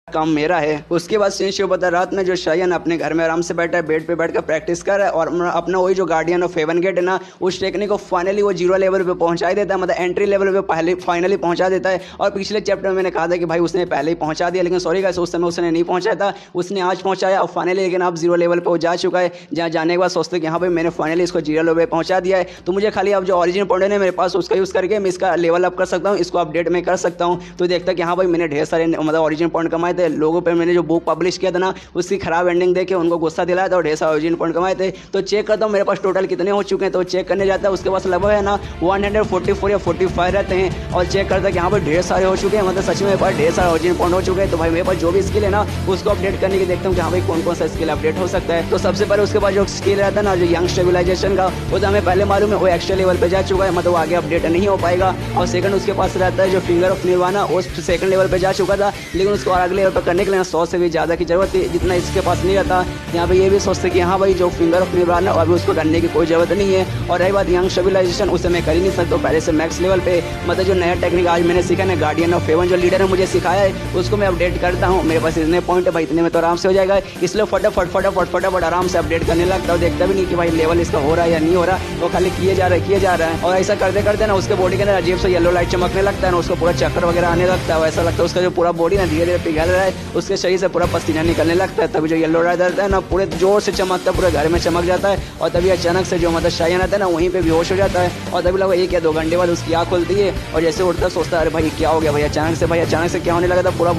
[SPEAKER 1] काम मेरा है। उसके बाद सीन शो बता रात में जो शायन अपने घर में आराम से बैठा है, बेड पे बैठकर प्रैक्टिस कर रहा है और अपना वही जो गार्डियन ऑफ हेवन गेट है ना उस टेक्निक को फाइनली वो 0 लेवल पे पहुंचा देता है, मतलब एंट्री लेवल पे पहले फाइनली पहुंचा देता है। और पिछले चैप्टर में मैंने कहा था कि भाई उसने पहले ही पहुंचा दिया, लेकिन सॉरी गाइस उस समय उसने नहीं पहुंचाया था, उसने आज पहुंचाया और फाइनली लेकिन अब 0 लेवल पर वो जा चुका है। जहाँ जाने के बाद सोचते कि हाँ भाई मैंने फाइनली इसको 0 लेवल पर पहुंचा दिया है, तो मुझे खाली अब जो ऑरिजिन पॉइंट है मेरे पास उसका यूज़ करके मैं इसका लेवल अप कर सकता हूँ, इसको अपडेट में कर सकता हूँ। तो देखता कि हाँ भाई मैंने ढेर सारे मतलब ऑरिजिन पॉइंट कमाए थे, लोगों पर मैंने जो बुक पब्लिश किया था ना उसकी खराब एंडिंग देके उनको गुस्सा दिलाया था और ढेर सारे ऑरिजिन पॉइंट कमाए थे। तो चेक करता हूँ मेरे पास टोटल कितने हो चुके हैं, तो चेक करने जाता है उसके पास लगभग है ना 144 या 45 रहते हैं। और चेक करता है कि यहाँ पर ढेर सारे हो चुके हैं, मतलब सच में मेरे पास ढेर सारे ऑरिजिन पॉइंट हो चुके हैं। तो भाई मेरे पास जो भी स्किल है ना उसको अपडेट करने की देखता हूँ कि हाँ भाई कौन कौन सा स्किल अपडेट हो सकता है। तो सबसे पहले उसके पास जो स्किल रहता है ना जो यंग स्टेबिलाइजेशन का, वो तो हमें पहले मालूम है वो एक्स्ट्रा लेवल पर जा चुका है, मतलब वो आगे अपडेट नहीं हो पाएगा। और सेकंड उसके पास रहता है जो फिंगर ऑफ निर्वाणा, वो सेकंड लेवल पर जा चुका था, लेकिन उसको अगले लेवल पर करने के लिए 100 से भी ज़्यादा की जरूरत थी जितना इसके पास नहीं रहता। यहाँ पे ये भी सोचते कि हाँ भाई जो फिंगर ऑफ निर्वाणा अभी उसको करने की कोई जरूरत नहीं है। और रही बात यंग स्टेबिलाइजेशन, उसे मैं कर ही नहीं सकता पहले से मैक्स लेवल पे, मतलब जो नया टेक्निक आज मैंने सीखा ना गार्डियन ऑफ हेवन जो लीडर है मुझे सिखाया है उसको मैं अपडेट करता हूँ। मेरे पास इतने पॉइंट है भाई, इतने में तो आराम से हो जाएगा, इसलिए फटाफट आराम से अपडेट करने लगता हूँ। देखता भी नहीं कि भाई लेवल इसका हो रहा है या नहीं हो रहा, वो खाली किए जा रहा है। और ऐसा करते करते ना उसके बॉडी के अंदर अजीब से येलो लाइट चमकने लगता है ना, उसको पूरा चक्कर वगैरह आने लगता है, ऐसा लगता है उसका जो पूरा बॉडी ना धीरे धीरे पिघल रहा है, उसके शरीर से पूरा पसीना निकलने लगता है। तभी जो येलो लाइट रहता है ना पूरे जोर से चमकता है, पूरे घर में चमक जाता है। और तभी अचानक से जो मतलब शायन आता है ना वहीं पे बेहोश हो जाता है। और तभी लगभग 1 या 2 घंटे बाद उसकी आँख खुलती है और जैसे उठता सोचता है अरे भाई क्या हो गया भाई, अचानक से क्या होने लगा था, पूरा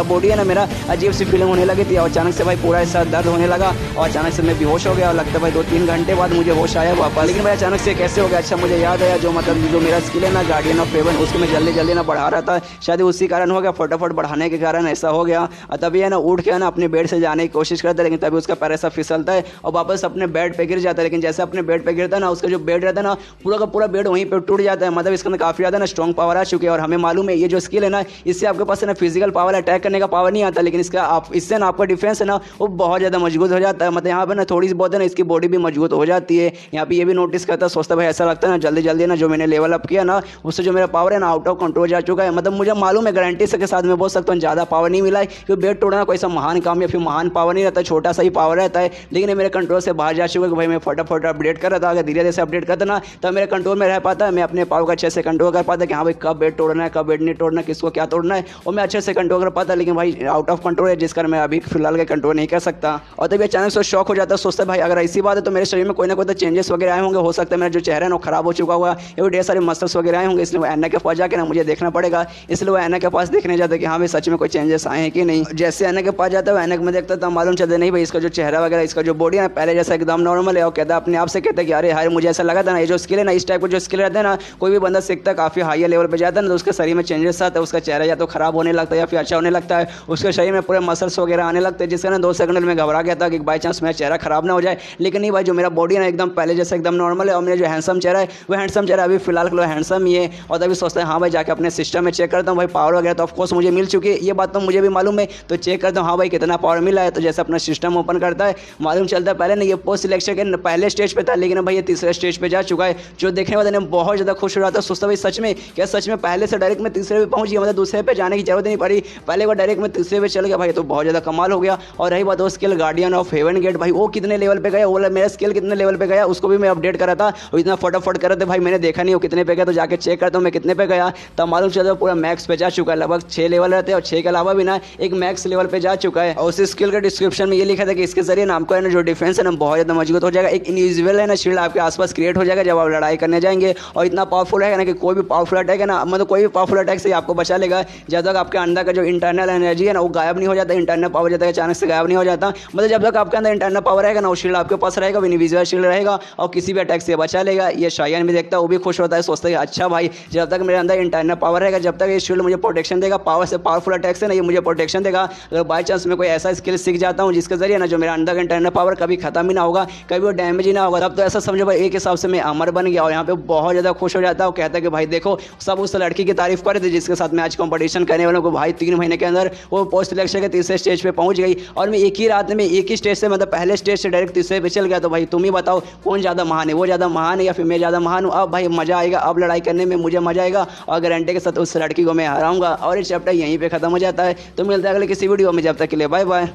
[SPEAKER 1] बॉडी है ना मेरा अजीब सी फीलिंग होने लगी थी और अचानक से भाई पूरा ऐसा दर्द होने लगा और अचानक से मैं बेहोश हो गया। और लगता है भाई 2-3 घंटे बाद मुझे होश आया वापस। लेकिन भाई अचानक से कैसे हो गया, अच्छा मुझे याद आया जो मतलब जो मेरा स्किल है ना गार्डियन ऑफ हेवन उसको मैं जल्दी ना बढ़ा रहा था, शायद उसी कारण हो गया, फटाफट बढ़ाने के कारण ऐसा हो गया। और तभी है ना उठ के ना अपने बेड से जाने की कोशिश करता है, लेकिन तभी उसका पैर ऐसा फिसलता है और वापस अपने बेड पे गिर जाता है। लेकिन जैसे अपने बेड पे गिरता है ना उसका जो बेड रहता है ना पूरा का पूरा बेड वहीं पे टूट जाता है, मतलब इसके अंदर काफी ज्यादा ना स्ट्रॉन्ग पावर आ चुकी है। और हमें मालूम है ये जो स्किल है ना इससे आपके पास है ना फिजिकल पावर अटैक करने का पावर नहीं आता, लेकिन इससे ना आपका डिफेंस है ना वो बहुत ज्यादा मजबूत हो जाता है, मतलब यहाँ पे ना थोड़ी सी बहुत है ना इसकी बॉडी भी मजबूत हो जाती है। यहाँ पे ये भी नोटिस करता है, सोचता भाई ऐसा लगता है ना जल्दी ना जो मैंने लेवल अप किया ना उससे जो मेरा पावर है ना आउट ऑफ कंट्रोल जा चुका है। मतलब मुझे मालूम है गारंटी से के साथ मैं बोल सकता हूँ ज्यादा पावर नहीं मिला है, क्योंकि बेड तोड़ना कोई सा महान काम या फिर महान पावर नहीं रहता, छोटा सा ही पावर रहता है। लेकिन ये मेरे कंट्रोल से बाहर जा चुका है कि भाई मैं फटाफट अपडेट कर रहा था, अगर धीरे धीरे से अपडेट करता ना तब मेरे कंट्रोल में रह पाता है, मैं अपने पावर को अच्छे से कंट्रोल कर पाता कि हाँ भाई कब बेड तोड़ना है कब बेड नहीं तोड़ना, किसको क्या तोड़ना है, और मैं अच्छे से कंट्रोल कर पाता। लेकिन भाई आउट ऑफ कंट्रोल है जिस कारण मैं अभी फिलहाल के कंट्रोल नहीं कर सकता। और तभी अचानक से शॉक हो जाता है, सोचता है भाई अगर ऐसी बात है तो मेरे शरीर में कोई ना कोई तो चेंजेस वगैरह आए होंगे, हो सकता है मेरा जो चेहरा है ना खराब हो चुका हुआ है, ढेर सारे मसल्स वगैरह आए होंगे, इसलिए वो ऐना के पास जाके ना मुझे देखना पड़ेगा। इसलिए वो ऐना के पास देखने जाता है कि हाँ भाई सच में कोई चेंजेस आए हैं कि नहीं। जैसे ऐना के पास जाता है ऐनक में देखता था मालूम चलता नहीं भाई इसका जो चेहरा वगैरह इसका जो बॉडी है पहले जैसा एकदम नॉर्मल है। और कहता अपने आप से कहता कि अरे यार मुझे ऐसा लगा था ना ये जो स्किल है ना इस टाइप का जो स्किल रहता है ना कोई भी बंदा सीखता है काफी हाई लेवल पर जाता है ना तो उसके शरीर में चेंजेस आता है, उसका चेहरा या तो खराब होने लगता है या फिर अच्छा होने लगता है, उसके शरीर में पूरे मसल्स वगैरह आने लगते हैं, जिसका ना 2 सेकंड में घबरा गया था कि बाई चांस मेरा चेहरा खराब ना हो जाए। लेकिन नहीं भाई जो मेरा बॉडी है ना एकदम पहले जैसा एकदम नॉर्मल है और मेरा जो हैंडसम चेहरा है वो हैंडसम चेहरा अभी फिलहाल के लिए हैंडसम ही है। और तभी सोचता है हाँ भाई जाके अपने सिस्टम में चेक करता हूँ भाई पावर वगैरह तो ऑफकोर्स मुझे मिल चुकी है, ये बात तो मुझे भी मालूम है, तो चेक करता हूँ हाँ भाई कितना पावर मिला है। तो जैसे अपना सिस्टम ओपन करता है मालूम चलता है पहले ना ये पोस्ट सिलेक्शन के पहले स्टेज पे था, लेकिन भाई ये तीसरे स्टेज पे जा चुका है, जो देखने वाले ने बहुत ज़्यादा खुश हो रहा था। सोचता भाई सच में पहले से डायरेक्ट में तीसरे पे पहुंच गया, मतलब दूसरे पे जाने की जरूरत नहीं पड़ी, पहले वो डायरेक्ट में तीसरे पे चल गया भाई, तो बहुत ज़्यादा कमाल हो गया। और रही बात वो skill guardian of heaven gate भाई वो कितने लेवल पे गया, वो मेरा स्किल कितने लेवल पे गया उसको भी मैं अपडेट करा था और इतना फटाफट कर रहे थे भाई मैंने देखा नहीं वो कितने पे गया, तो जाके चेक करता हूँ मैं कितने पे गया, तब मालूम चलता पूरा मैक्स पे जा चुका है। लगभग 6 लेवल रहते हैं और 6 के अलावा हुआ भी ना एक मैक्स लेवल पे जा चुका है। और उस स्किल के डिस्क्रिप्शन में ये लिखा था कि इसके जरिए ना आपको है ना जो डिफेंस है ना बहुत ज़्यादा मजबूत हो जाएगा, एक इनविजिबल है ना शील्ड आपके आसपास क्रिएट हो जाएगा जब आप लड़ाई करने जाएंगे। और इतना पावरफुल है ना कि कोई भी पावरफुल अटैक है ना, मतलब कोई भी पावरफुल अटैक से आपको बचा लेगा जब तक आपके अंदर का जो इंटरनल एनर्जी है ना वो गायब नहीं हो जाता, इंटरनल पावर जब तक अचानक से गायब नहीं हो जाता। मतलब जब तक आपके अंदर इंटरनल पावर रहेगा ना वो शील्ड आपके पास रहेगा, इनविजिबल शील्ड रहेगा और किसी भी अटैक से बचा लेगा। ये शायन भी देखता है, वो भी खुश होता है, सोचता है अच्छा भाई जब तक मेरे अंदर इंटरनल पावर रहेगा, जब तक ये शील्ड मुझे प्रोटेक्शन देगा, पावर से पावरफुल अटैक से ना ये मुझे प्रोटेक्शन देगा। अगर बाई चांस मैं कोई ऐसा स्किल सीख जाता हूँ जिसके जरिए ना जो मेरा अंदर का इंटरनल पावर कभी खत्म ही ना होगा, कभी वो डैमेज ही ना होगा, तब तो ऐसा समझो भाई एक हिसाब से मैं अमर बन गया। और यहाँ पे बहुत ज़्यादा खुश हो जाता है और कहता है कि भाई देखो सब उस लड़की की तारीफ कर रहे थे जिसके साथ मैं आज कंपटीशन करने वालों को, भाई 3 महीने के अंदर वो पोस्ट सिलेक्शन के तीसरे स्टेज पे पहुंच गई और मैं एक ही रात में एक ही स्टेज से मतलब पहले स्टेज से डायरेक्ट तीसरे पे चल गया। तो भाई तुम ही बताओ कौन ज़्यादा महान है, वो ज़्यादा महान है या फिर मैं ज़्यादा महान हूँ। अब भाई मज़ा आएगा, अब लड़ाई करने में मुझे मज़ा आएगा और गारंटी के साथ उस लड़की को मैं हराऊंगा। और ये चैप्टर यहीं पे खत्म हो जाता है। तो मिलता है अगले किसी वीडियो में, जब तक के लिए बाय बाय।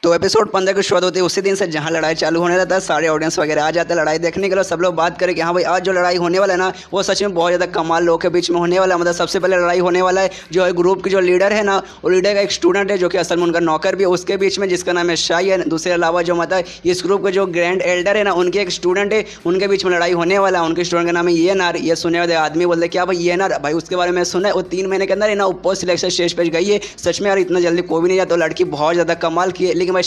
[SPEAKER 1] तो एपिसोड 15 की शुरुआत होती है उसी दिन से जहां लड़ाई चालू होने रहता है, सारे ऑडियंस वगैरह आ जाते हैं लड़ाई देखने के लिए। सब लोग बात करें कि हाँ भाई आज जो लड़ाई होने वाला है ना वो सच में बहुत ज़्यादा कमाल लोगों के बीच में होने वाला है। मतलब सबसे पहले लड़ाई होने वाला है जो है ग्रुप की जो लीडर है ना, वो लीडर का एक स्टूडेंट है जो कि असल में उनका नौकर भी है, उसके बीच में जिसका नाम है शाही है। दूसरे अलावा जो मतलब इस ग्रुप के जो ग्रैंड एल्डर है ना उनके एक स्टूडेंट है, उनके बीच में लड़ाई होने वाला है। उनके स्टूडेंट का नाम है येनार। ये सुनने वाले आदमी बोलते क्या भाई येनार, भाई उसके बारे में सुना है वो 3 महीने के अंदर है ना पोस्ट सिलेक्शन स्टेज पे गई है। सच में यार इतना जल्दी कोई भी नहीं जाता, लड़की बहुत ज़्यादा कमाल की है। लेकिन भाई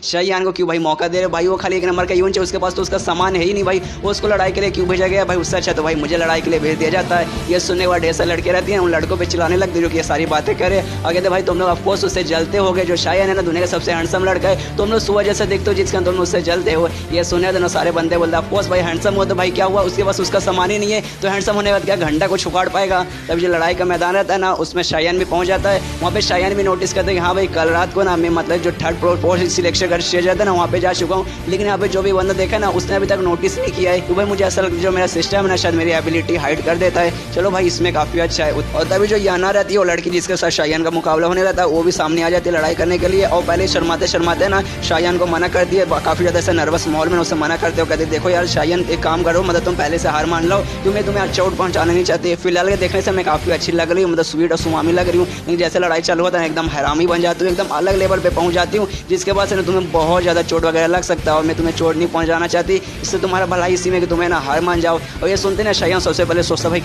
[SPEAKER 1] शायान को क्यों भाई मौका दे रहे भाई, वो खाली एक नंबर का यूनिट है, उसके पास तो उसका सामान है ही नहीं भाई, वो उसको लड़ाई के लिए क्यों भेजा गया भाई। उससे अच्छा तो भाई मुझे लड़ाई के लिए भेज दिया जाता है। ये सुनने के बाद ढेर सारे लड़के रहती हैं उन लड़कों पे चिल्लाने लगते जो कि ये सारी बातें करे और कहते भाई तुम लोग ऑफकोर्स उससे जलते हो गए। जो शायान है ना दुनिया का सबसे हैंडसम लड़का है, तुम लोग सुबह जैसे देखते हो जिसका तुम उससे जलते हो। ये सुने तो सारे बंदे बोलते ऑफकोर्स भाई हैंडसम हो तो भाई क्या हुआ, उसके पास उसका सामान ही नहीं है तो हैंडसम होने के बाद क्या घंटा को छुकाड़ पाएगा। तब जो लड़ाई का मैदान रहता है ना उसमें शायान भी पहुंच जाता है। वहाँ पे शायान भी नोटिस करते हैं कि हाँ भाई कल रात को ना मैं मतलब जो 3rd पोस्ट सिलेक्शन का स्टेज रहता है ना वहाँ पे जा चुका हूँ, लेकिन यहाँ पे जो भी बंदा देखा ना उसने अभी तक नोटिस नहीं किया है। तो भाई मुझे ऐसा लगता है जो मेरा सिस्टम है ना शायद मेरी एबिलिटी हाइड कर देता है। चलो भाई इसमें काफ़ी अच्छा है। और तभी जो याना रहती है वो लड़की जिसके साथ शायान का मुकाबला होने रहता है वो भी सामने आ जाती है लड़ाई करने के लिए। और पहले शर्माते शर्माते ना शायान को मना कर दिए, काफ़ी ज़्यादा ऐसा नर्वस माहौल में उसे मना करते हो, कहते देखो यार शायान एक काम करो मतलब तुम पहले से हार मान लो क्योंकि मैं तुम्हें चोट पहुँचाना नहीं चाहती। फिलहाल के देखने से मैं काफ़ी अच्छी लग रही हूँ, मतलब स्वीट और सुमामी लग रही हूँ, लेकिन जैसे लड़ाई चालू होता है एकदम हरामी बन जाती हूँ, एकदम अलग लेवल पर पहुँच जाती हूँ जिसके बाद से तुम्हें बहुत ज़्यादा चोट वगैरह लग सकता है और मैं तुम्हें चोट नहीं पहुंचाना चाहती। इससे तुम्हारा भला इसी में कि तुम्हें ना हार मान जाओ। और ये सुनते ना शायान सबसे पहले सोचता भाई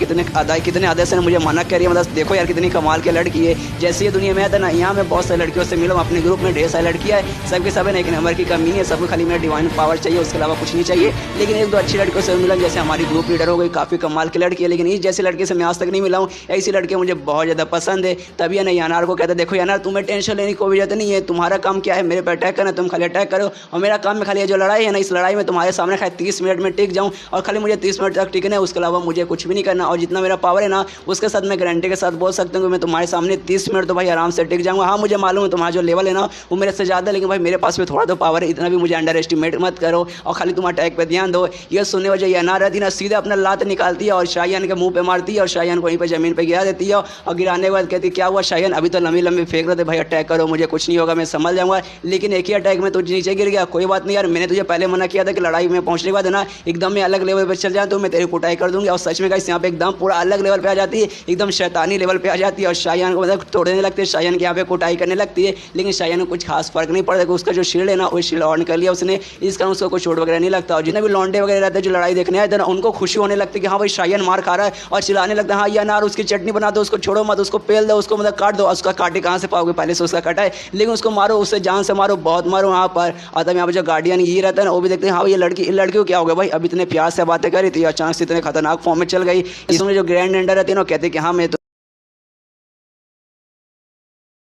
[SPEAKER 1] कितने आदर से मुझे मना करिए, मतलब देखो यार कितनी कमाल की लड़की है। जैसे ये दुनिया में आता ना यहाँ मैं बहुत सारी लड़कियों से मिला, अपने ग्रुप में ढेर सारी लड़कियाँ है, सबके सब है एक नंबर की कमी है, सबको खाली मेरा डिवाइन पावर चाहिए, उसके अलावा कुछ नहीं चाहिए। लेकिन एक दो अच्छी लड़कियों से मिला, जैसे हमारी ग्रुप लीडर हो गई, काफ़ी कमाल की लड़की है, लेकिन इस जैसी लड़की से मैं आज तक नहीं मिला हूँ। ऐसी लड़की मुझे बहुत ज़्यादा पसंद है। तभी है ना यानार को कहते देखो यानार तुम्हें टेंशन लेने की कोई जरूरत नहीं है, तुम्हारा काम क्या है मेरे पर अटैक करना, तुम खाली अटैक करो और मेरा काम में खाली जो लड़ाई है ना इस लड़ाई में तुम्हारे सामने खाली 30 मिनट में टिक जाऊं और खाली मुझे 30 मिनट तक टिकना है, उसके अलावा मुझे कुछ भी नहीं करना। और जितना मेरा पावर है ना उसके साथ मैं गारंटी के साथ बोल सकता हूँ कि मैं तुम्हारे सामने 30 मिनट तो भाई आराम से टिक जाऊंगा। हाँ मुझे मालूम है तुम्हारा जो लेवल है ना वो मेरे से ज़्यादा, लेकिन भाई मेरे पास में थोड़ा तो पावर है, इतना भी मुझे अंडर एस्टिमेट मत करो और खाली तुम अटैक पे ध्यान दो। ये सुनने वजह ये ना रहती ना सीधा अपना लात निकालती है और शायान के मुंह पे मारती है और शायान को वहीं पर ज़मीन पर गिरा देती है और गिराने के बाद कहती क्या हुआ शायान, अभी तो लंबी लंबी फेंक रहे थे भाई, अटैक करो मुझे कुछ नहीं होगा मैं संभल जाऊंगा, लेकिन एक ही अटैक में तुझे नीचे गिर गया। कोई बात नहीं यार, मैंने तुझे पहले मना किया था कि लड़ाई में पहुंचने के बाद ना एकदम मैं अलग लेवल पे चल जाए तो मैं तेरी कुटाई कर दूंगी। और सच में गाइस यहाँ पे एकदम पूरा अलग लेवल पे आ जाती है, एकदम शैतानी लेवल पे आ जाती है और शायान को मतलब तोड़ने लगती है, शायान के यहाँ पे कुटाई करने लगती है। लेकिन शायान को कुछ खास फर्क नहीं पड़ता, उसका जो शील्ड है ना वो शील्ड ऑन कर लिया उसने, इस कारण उसको कोई चोट वगैरह नहीं लगता। और जितने भी लौंडे वगैरह रहते हैं जो लड़ाई देखने आए थे ना उनको खुशी होने लगती है कि हाँ भाई शायान मार खा रहा है और चिल्लाने लगता है हाँ यार उसकी चटनी बना दो, उसको छोड़ो मत, उसको पेल दो, उसको मतलब काट दो। उसका काटे कहाँ से पाओगे, पहले से उसका कटा है, लेकिन उसको मारो, उससे जान से मारो, बहुत मारो वहाँ पर। और तब यहाँ पर जो गार्डियन ये रहता है ना वो भी देखते हैं हाँ ये लड़की को क्या हो गया भाई, अब इतने प्यार से बातें करी थी अचानक से इतने खतरनाक फॉर्म में चल गई। इसमें जो ग्रैंड एंडर रहते हैं ना कहते कि हाँ मैं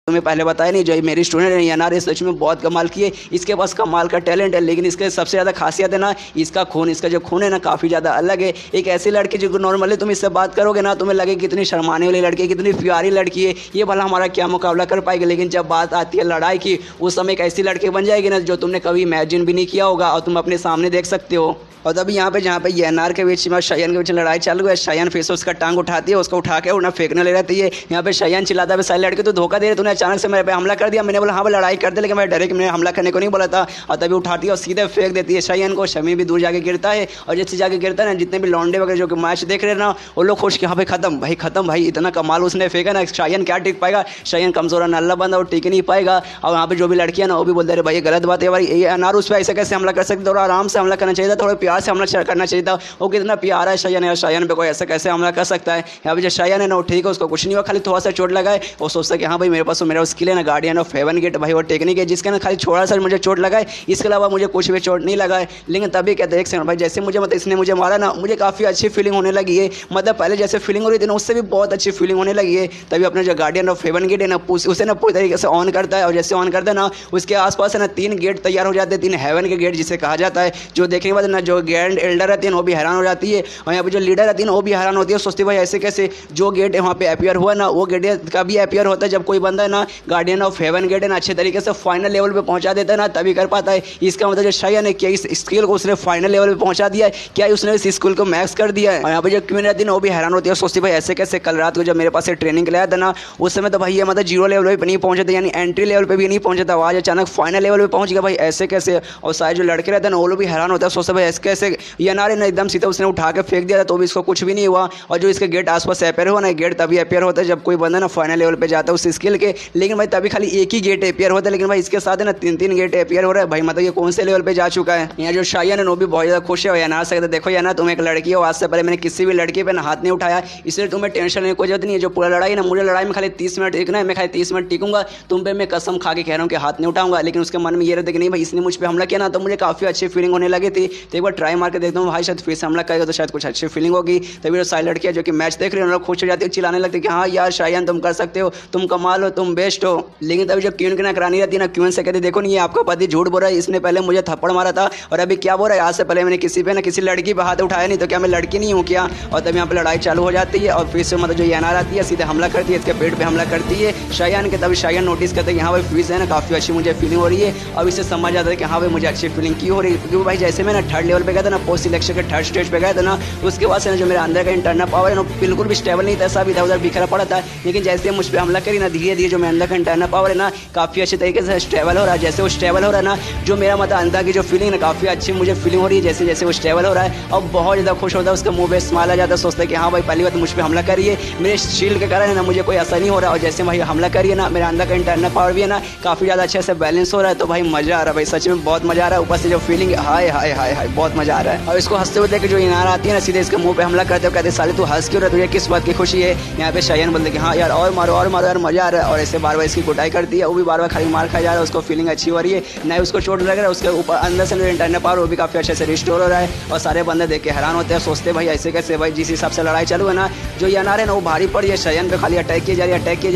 [SPEAKER 1] तुम्हें पहले बताया नहीं, जो मेरी स्टूडेंट है यानार ये सच में बहुत कमाल की है, इसके पास कमाल का टैलेंट है, लेकिन इसके सबसे ज़्यादा खासियत है ना इसका जो खून है ना काफ़ी ज़्यादा अलग है। एक ऐसी लड़की जो नॉर्मली तुम इससे बात करोगे ना तुम्हें लगे कितनी शर्माने वाली लड़की है, कितनी प्यारी लड़की है, ये भला हमारा क्या मुकाबला कर पाएगी। लेकिन जब बात आती है लड़ाई की उस समय एक ऐसी लड़की बन जाएगी ना जो तुमने कभी इमेजिन भी नहीं किया होगा और तुम अपने सामने देख सकते हो। और तभी यहाँ पे जहाँ पे एनआर के बीच में शायन के बीच लड़ाई चालू है। शायन फिर से उसका टांग उठाती है, उसको उठा के उन्हें फेंकने ले रहती है। यहाँ पे शायन चिल्लाता है सारी लड़के तो धोखा दे रहे, तूने अचानक से मेरे पे हमला कर दिया। मैंने बोला हाँ वो लड़ाई कर दे, लेकिन मैं डरे कि मैंने हमला करने को नहीं बोला था। और तभी उठाती है और सीधे फेंक देती है शायन को। शमी भी दूर जाके गिरता है और जैसे जाके गिरता है ना, जितने भी लौंडे वगैरह जो मैच देख रहे हैं ना, वो लोग खुश कि हाँ भाई खत्म, भाई खत्म, भाई इतना कमाल उसने फेंका ना, शायन क्या टिक पाएगा, शायन कमजोर है, नल्ला बंदा, वो टिक नहीं पाएगा। और वहाँ पे जो भी लड़कियां ना वो भी बोलते रहे भाई ये गलत बात है भाई, ये अनार उस पर ऐसे कैसे हमला कर सकते, थोड़ा आराम से हमला करना चाहिए था, थोड़ा प्यार से हमला करना चाहिए था। वो कितना प्यारा है शायन, यार शायन पे कोई ऐसा कैसे हमला कर सकता है। यहाँ पे जो शायन है ना वो ठीक है, उसको कुछ नहीं हुआ, खाली थोड़ा सा चोट लगा है। वो सोचता है कि हाँ भाई मेरे पास तो मेरा स्किल है ना, गार्डियन ऑफ हेवन गेट भाई वो टेक्निक है, जिसके ना खाली थोड़ा सा मुझे चोट लगा है, इसके अलावा मुझे कुछ भी चोट नहीं लगा है। लेकिन तभी कहते एक सेकंड भाई, जैसे मुझे मतलब इसने मुझे मारा ना, मुझे काफ़ी अच्छी फीलिंग होने लगी है। मतलब पहले जैसे फीलिंग हो रही थी ना, उससे भी बहुत अच्छी फीलिंग होने लगी है। तभी अपने जो गार्डियन ऑफ हेवन गेट है ना, उसे ना पूरी तरीके से ऑन करता है। और जैसे ऑन करता है ना, उसके आसपास है ना 3 गेट तैयार हो जाते हैं, 3 हेवन के गेट जिसे कहा जाता है। जो देखने के बाद ना जो ग्रैंड एल्डर रहती है वो भी हैरान हो जाती है, और यहाँ पे जो लीडर रहती है ना वो भी हैरान होती है, सोचती है भाई ऐसे कैसे। जो गेट है वहाँ पे अपियर हुआ ना, वो गेट का भी अपियर होता है जब कोई बंदा है ना गार्डियन ऑफ हेवन गेट है ना अच्छे तरीके से फाइनल लेवल पे पहुंचा देता है ना, तभी कर पाता है। इसका मतलब जो शायन है क्या इस स्किल को उसने फाइनल लेवल पे पहुंचा दिया है, क्या उसने इस स्किल को मैक्स कर दिया है। और यहाँ पे जो क्वीन रहती है ना वो भी हैरान होती है, सोचती भाई ऐसे कैसे। कल रात को जब मेरे पास ट्रेनिंग लाया था ना, उस समय तो भाई ये मतलब 0 लेवल पे नहीं पहुंचे थे, यानी एंट्री लेवल पे भी नहीं पहुंचे था। आज अचानक फाइनल लेवल पे पहुंच गया भाई, ऐसे कैसे। और सारे जो लड़के रहते हैं ना वो लोग भी हैरान होता है, सोचते भाई ऐसे कैसे। ये ना एकदम सीधा उसने उठा के फेंक दिया था तो भी इसको कुछ भी नहीं हुआ। और जो इसके गेट आसपास अपेयर हुआ ना, गेट तभी अपेयर होता है जब कोई बंदा ना फाइनल लेवल पे जाता है उस स्किल के। लेकिन भाई तभी खाली एक ही गेट अपेयर होता है, लेकिन भाई इसके साथ है ना 3-3 गेट अपेयर हो रहा है। भाई मतलब ये कौन से लेवल पे जा चुका है। यहाँ जो शायन है वो भी बहुत ज़्यादा खुश है। याना से कहते देखो याना तुम एक लड़की हो, आज से पहले मैंने किसी भी लड़की पे ना हाथ नहीं उठाया, इसलिए तुम्हें टेंशन लेने की कोई जरूरत नहीं है। जो पूरा लड़ाई ना, मुझे लड़ाई में खाली 30 मिनट टिकना है, मैं खाली 30 मिनट टिकूंगा, तुम पे मैं कसम खा के कह रहा हूँ कि हाथ नहीं उठाऊंगा। लेकिन उसके मन में ये रहता कि नहीं भाई इसने मुझ पर हमला किया ना, तो मुझे काफ़ी अच्छी फीलिंग होने लगी थी। तो एक बार ट्राई मार के देखता हूँ भाई, शायद फिर से हमला करेगा तो शायद कुछ अच्छी फीलिंग होगी। तभी जो सारी लड़कियाँ जो कि मैच देख रही है, उन लोग खुश हो जाती है, चिल्लाने लगती है कि हाँ यार शायन तुम कर सकते हो, तुम कमाल हो, तुम बेस्ट हो। लेकिन तभी जब क्वीन की नौकरानी रहती है ना, क्वीन से कहती देखो नहीं ये आपका पति झूठ बोल रहा है, इसने पहले मुझे थप्पड़ मारा था और अभी क्या बोल रहा है, आज से पहले मैंने किसी पे ना किसी लड़की पे हाथ उठाया नहीं, तो क्या मैं लड़की नहीं हूँ क्या। और तब यहाँ पे लड़ाई चालू हो जाती है और फिर से मतलब जो याना आती है सीधे हमला करती है, इसके पेट पे हमला करती है शायन के। तभी शायन नोटिस करते हैं कि हाँ भाई फिर से है ना काफ़ी अच्छी मुझे फीलिंग हो रही है। अब इससे समझ आता है कि हाँ भाई मुझे अच्छी फीलिंग क्यों हो रही है, क्योंकि भाई जैसे मैं ना 3rd लेवल पे गया था ना, पोस्ट सिलेक्शन के 3rd स्टेज पे गया था ना, उसके बाद से ना जो मेरा अंदर का इंटरनल पावर है ना बिल्कुल भी स्टेबल नहीं था, सब इधर उधर बिखरा पड़ा था। लेकिन जैसे मुझ पर हमला करी ना, धीरे धीरे जो मेरे अंदर का इंटरनल पावर है ना काफ़ी अच्छे तरीके से स्टेबल हो रहा है। जैसे वो स्टेबल हो रहा है ना, जो मेरा मतलब अंदर की जो फीलिंग है ना काफ़ी अच्छी मुझे फीलिंग हो रही है, जैसे जैसे वो स्टेबल हो रहा है। और बहुत ज़्यादा खुश होता है, उसके मुंह पे स्माइल आ जाता है, सोचता है कि हाँ भाई पहली बात मुझ पर हमला करिए, मेरे शील्ड के कारण है ना मुझे कोई असर नहीं हो रहा। और जैसे भाई हमला करिए ना, मेरे अंदर का इंटरनल पावर भी है ना काफ़ी ज़्यादा अच्छे से बैलेंस हो रहा है। तो भाई मज़ा आ रहा है भाई, सच में बहुत मज़ा आ रहा है। ऊपर से जो फीलिंग हाय हाय हाय हाय बहुत मज़ा आ रहा है। और इसको हंसते हुए देख जो इनार आती है ना, सीधे इसके मुंह पे हमला करते हो, कहते साले तू हंस क्यों रहा, तुझे किस बात की खुशी है। यहाँ पे शायन बोलते कि हाँ यार और मारो यार मज़ा आ रहा है। और ऐसे बार बार इसकी कुटाई करती है, वो भी बार बार खाली मार खा जा रहा है, उसको फीलिंग अच्छी हो रही है, ना उसको चोट लग रहा है, उसके ऊपर अंदर से जो इंटरनल पावर वो भी काफ़ी अच्छे से रिस्टोर हो रहा है। और सारे बंदे देख के हैरान होते हैं, सोचते भाई ऐसे कैसे। भाई जिस हिसाब से लड़ाई चालू है ना, जो यानार है ना वो भारी पड़ी है, शायन पे खाली अटैक की जा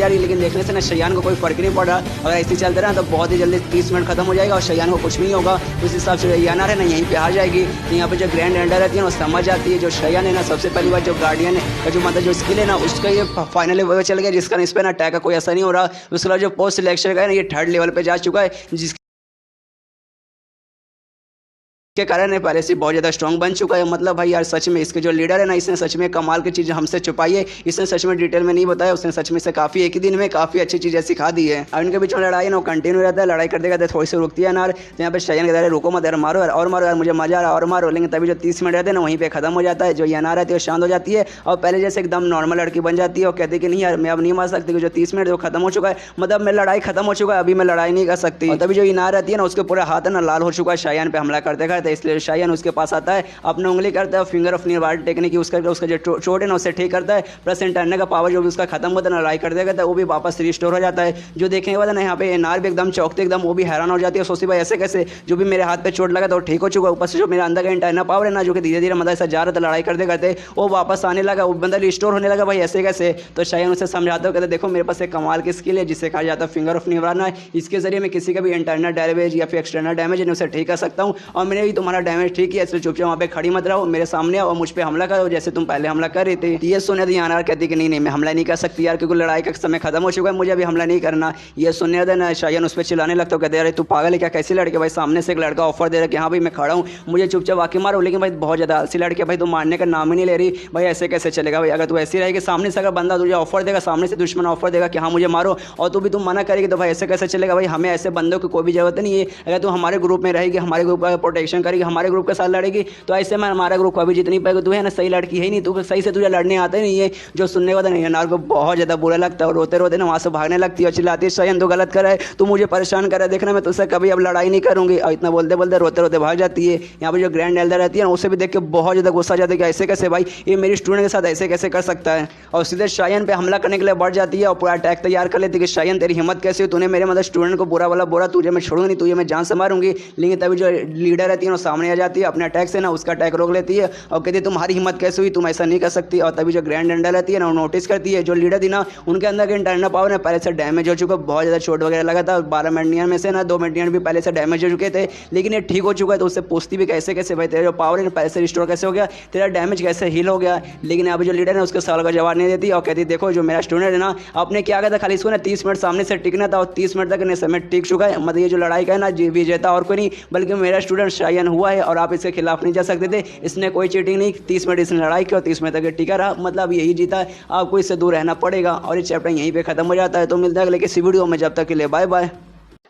[SPEAKER 1] रही है, लेकिन देखने से ना शायन को कोई फर्क नहीं पड़ रहा। अगर ऐसे चलते रहा तो बहुत ही जल्दी 30 मिनट खत्म हो जाएगा और शायन को कुछ नहीं होगा। उस हिसाब से यानार है ना यहीं पे आ जाएगी। यहाँ पे जो ग्रैंड एंडर रहती है वो समझ आती है, जो शायन है ना सबसे पहली बार जो गार्डियन का जो मतलब जो स्किल है ना उसका ये फाइनल लेवल चल गया, जिसका इस पर ना अटैक का कोई असर नहीं हो रहा। उसके बाद जो पोस्ट सिलेक्शन का है ना ये 3rd लेवल पे जा चुका है, जिस के कारण पहले से बहुत ज़्यादा स्ट्रॉन्ग बन चुका है। मतलब भाई यार सच में इसके जो लीडर है ना, इसने सच में कमाल की चीज़ हमसे छुपाई है, इसने सच में डिटेल में नहीं बताया, उसने सच में से काफ़ी एक ही दिन में काफ़ी अच्छी चीज़ें सिखा दी है। और इनके बीच में लड़ाई ना कंटिन्यू रहता है, लड़ाई करते करते थोड़ी सी रुकती है ना, तो यहाँ पे शायन कहता है रुको मत यार, मारो यार और मारो यार, मुझे मजा आ रहा और मारो। लेकिन तभी जो 30 मिनट रहते हैं ना वहीं पर खत्म हो जाता है। जो याना रहती है वो शांत हो जाती है और पहले जैसे एकदम नॉर्मल लड़की बन जाती है और कहती है कि नहीं यार मैं अब नहीं मार सकती, जो 30 मिनट जो खत्म हो चुका है, मतलब मैं लड़ाई खत्म हो चुका है, अभी मैं लड़ाई नहीं कर सकती। और तभी जो इनार रहती है ना उसके पूरा हाथ है ना लाल हो चुका है शायन पे हमला करते करते, इसलिए शायन उसके पास आता है, अपना उंगली करता है, finger of near technique use करके उसका जो चोट है ना उसे ठीक करता है, प्लस इंटरनल का पावर जो भी उसका खत्म होता है ना लड़ाई करते करता है वो भी वापस रिस्टोर हो जाता है। जो देखने के बाद ना यहाँ पे एनआर भी एकदम चौंकते एकदम, वो भी हैरान हो जाती है, सोचती भाई ऐसे कैसे, जो भी मेरे हाथ पे चोट लगा था वो ठीक हो चुका है, ऊपर से जो मेरा अंदर का इंटरनल पावर है ना जो कि धीरे धीरे मतलब ऐसा जा रहा था लड़ाई करते करते वो वापस आने लगा, वो बंदा रिस्टोर होने लगा। भाई ऐसे कैसे, तो शायन उसे समझाते हो, कहते देखो मेरे पास एक कमाल की स्किल है जिसे कहा जाता है फिंगर ऑफ निवराना, इसके जरिए मैं किसी का भी इंटरनल डैमेज या फिर एक्सटर्नल डैमेज है उसे ठीक कर सकता हूँ। और मैंने ही तुम्हारा डैमेज ठीक है, इसलिए चुपचाप वहाँ पे खड़ी मत रहो, मेरे सामने आओ और मुझ पे हमला करो जैसे तुम पहले हमला कर रही थी। ये सुने तो यार कहती कि नहीं मैं हमला नहीं कर सकती यार, क्योंकि लड़ाई का समय खत्म हो चुका है, मुझे अभी हमला नहीं करना। ये सुनने देना शायन उस पर चिल्लाने लगता है, कहते अरे तू पागल है क्या, कैसी लड़के भाई, सामने से एक लड़का ऑफर दे रहा है कि हाँ भाई मैं खड़ा हूँ, मुझे चुपचाप आके मारो, लेकिन भाई बहुत ज़्यादा आलसी लड़के भाई, तुम मारने का नाम ही नहीं ले रही भाई, ऐसे कैसे चलेगा भाई, अगर तू ऐसी रहेगी सामने से अगर बंदा तुझे ऑफर देगा, सामने से दुश्मन ऑफर देगा कि हाँ मुझे मारो और तू भी तुम मना करेगी तो भाई ऐसे कैसे चलेगा भाई, हमें ऐसे बंदों की कोई भी जरूरत नहीं है। अगर तू हमारे ग्रुप में रहेगी, हमारे ग्रुप का प्रोटेक्शन करेगी, हमारे ग्रुप के साथ लड़ेगी तो ऐसे में हमारा ग्रुप कभी जीत नहीं पाएगा। तू है ना सही लड़की है ही नहीं, तू सही से तुझे लड़ने आता ही नहीं है। जो सुनने वाला नहीं है नार को बहुत ज़्यादा बुरा लगता है और रोते रोते ना वहाँ से भागने लगती है और चिल्लाती है शायन तू गलत कर रहा है, तू मुझे परेशान कर रहा है, देखना मैं तुझसे कभी अब लड़ाई नहीं करूँगी। और इतना बोलते बोलते रोते रोते भाग जाती है। यहाँ पर जो ग्रैंड एल्डर रहती है ना उसे भी देख के बहुत ज़्यादा गुस्सा आ जाता है कि ऐसे कैसे भाई, ये मेरी स्टूडेंट के साथ ऐसे कैसे कर सकता है, और सीधे शायन पे हमला करने के लिए बढ़ जाती है और पूरा अटैक तैयार कर लेती है कि शायन तेरी हिम्मत कैसे हुई, तूने मेरे मतलब स्टूडेंट को बुरा वाला बोला, तुझे मैं छोड़ूंगी नहीं, तुझे मैं जान से मारूंगी। लेकिन तभी जो लीडर रहती है वो सामने आ जाती है, अपने अटैक से ना उसका अटैक रोक लेती है और कहती है तुम्हारी हिम्मत कैसे हुई, तुम ऐसा नहीं कर सकती। और तभी जो ग्रैंड एल्डर रहती है ना वो नोटिस करती है जो लीडर थी ना उनके अंदर के इंटरनल पावर पहले से डैमेज हो चुका, बहुत ज़्यादा चोट वगैरह लगा था, 12 मेंडियन में से ना 2 मेंडियन भी पहले से डैमेज हो चुके थे, लेकिन ये ठीक हो चुका है। तो उससे पूछती भी कैसे कैसे भाई तेरा जो पावर है पहले से रिस्टोर कैसे हो गया, तेरा डैमेज कैसे हील हो गया। लेकिन अभी जो लीडर है उसके सवाल का जवाब नहीं देती और कहती देखो जो मेरा स्टूडेंट है ना आपने क्या कहा था, खाली इसको ना 30 मिनट सामने से टिकना था और 30 मिनट तक ने समय टिक चुका है, मतलब ये जो लड़ाई का है ना विजेता और कोई नहीं बल्कि मेरा स्टूडेंट शायन हुआ है और आप इसके खिलाफ नहीं जा सकते थे, इसने कोई चीटिंग नहीं, 30 मिनट इसने लड़ाई की और 30 मिनट तक टिका रहा, मतलब यही जीता है, आपको इससे दूर रहना पड़ेगा। और ये चैप्टर यहीं पे खत्म हो जाता है। तो मिलता है अगले किसी वीडियो में, जब तक के लिए बाय बाय।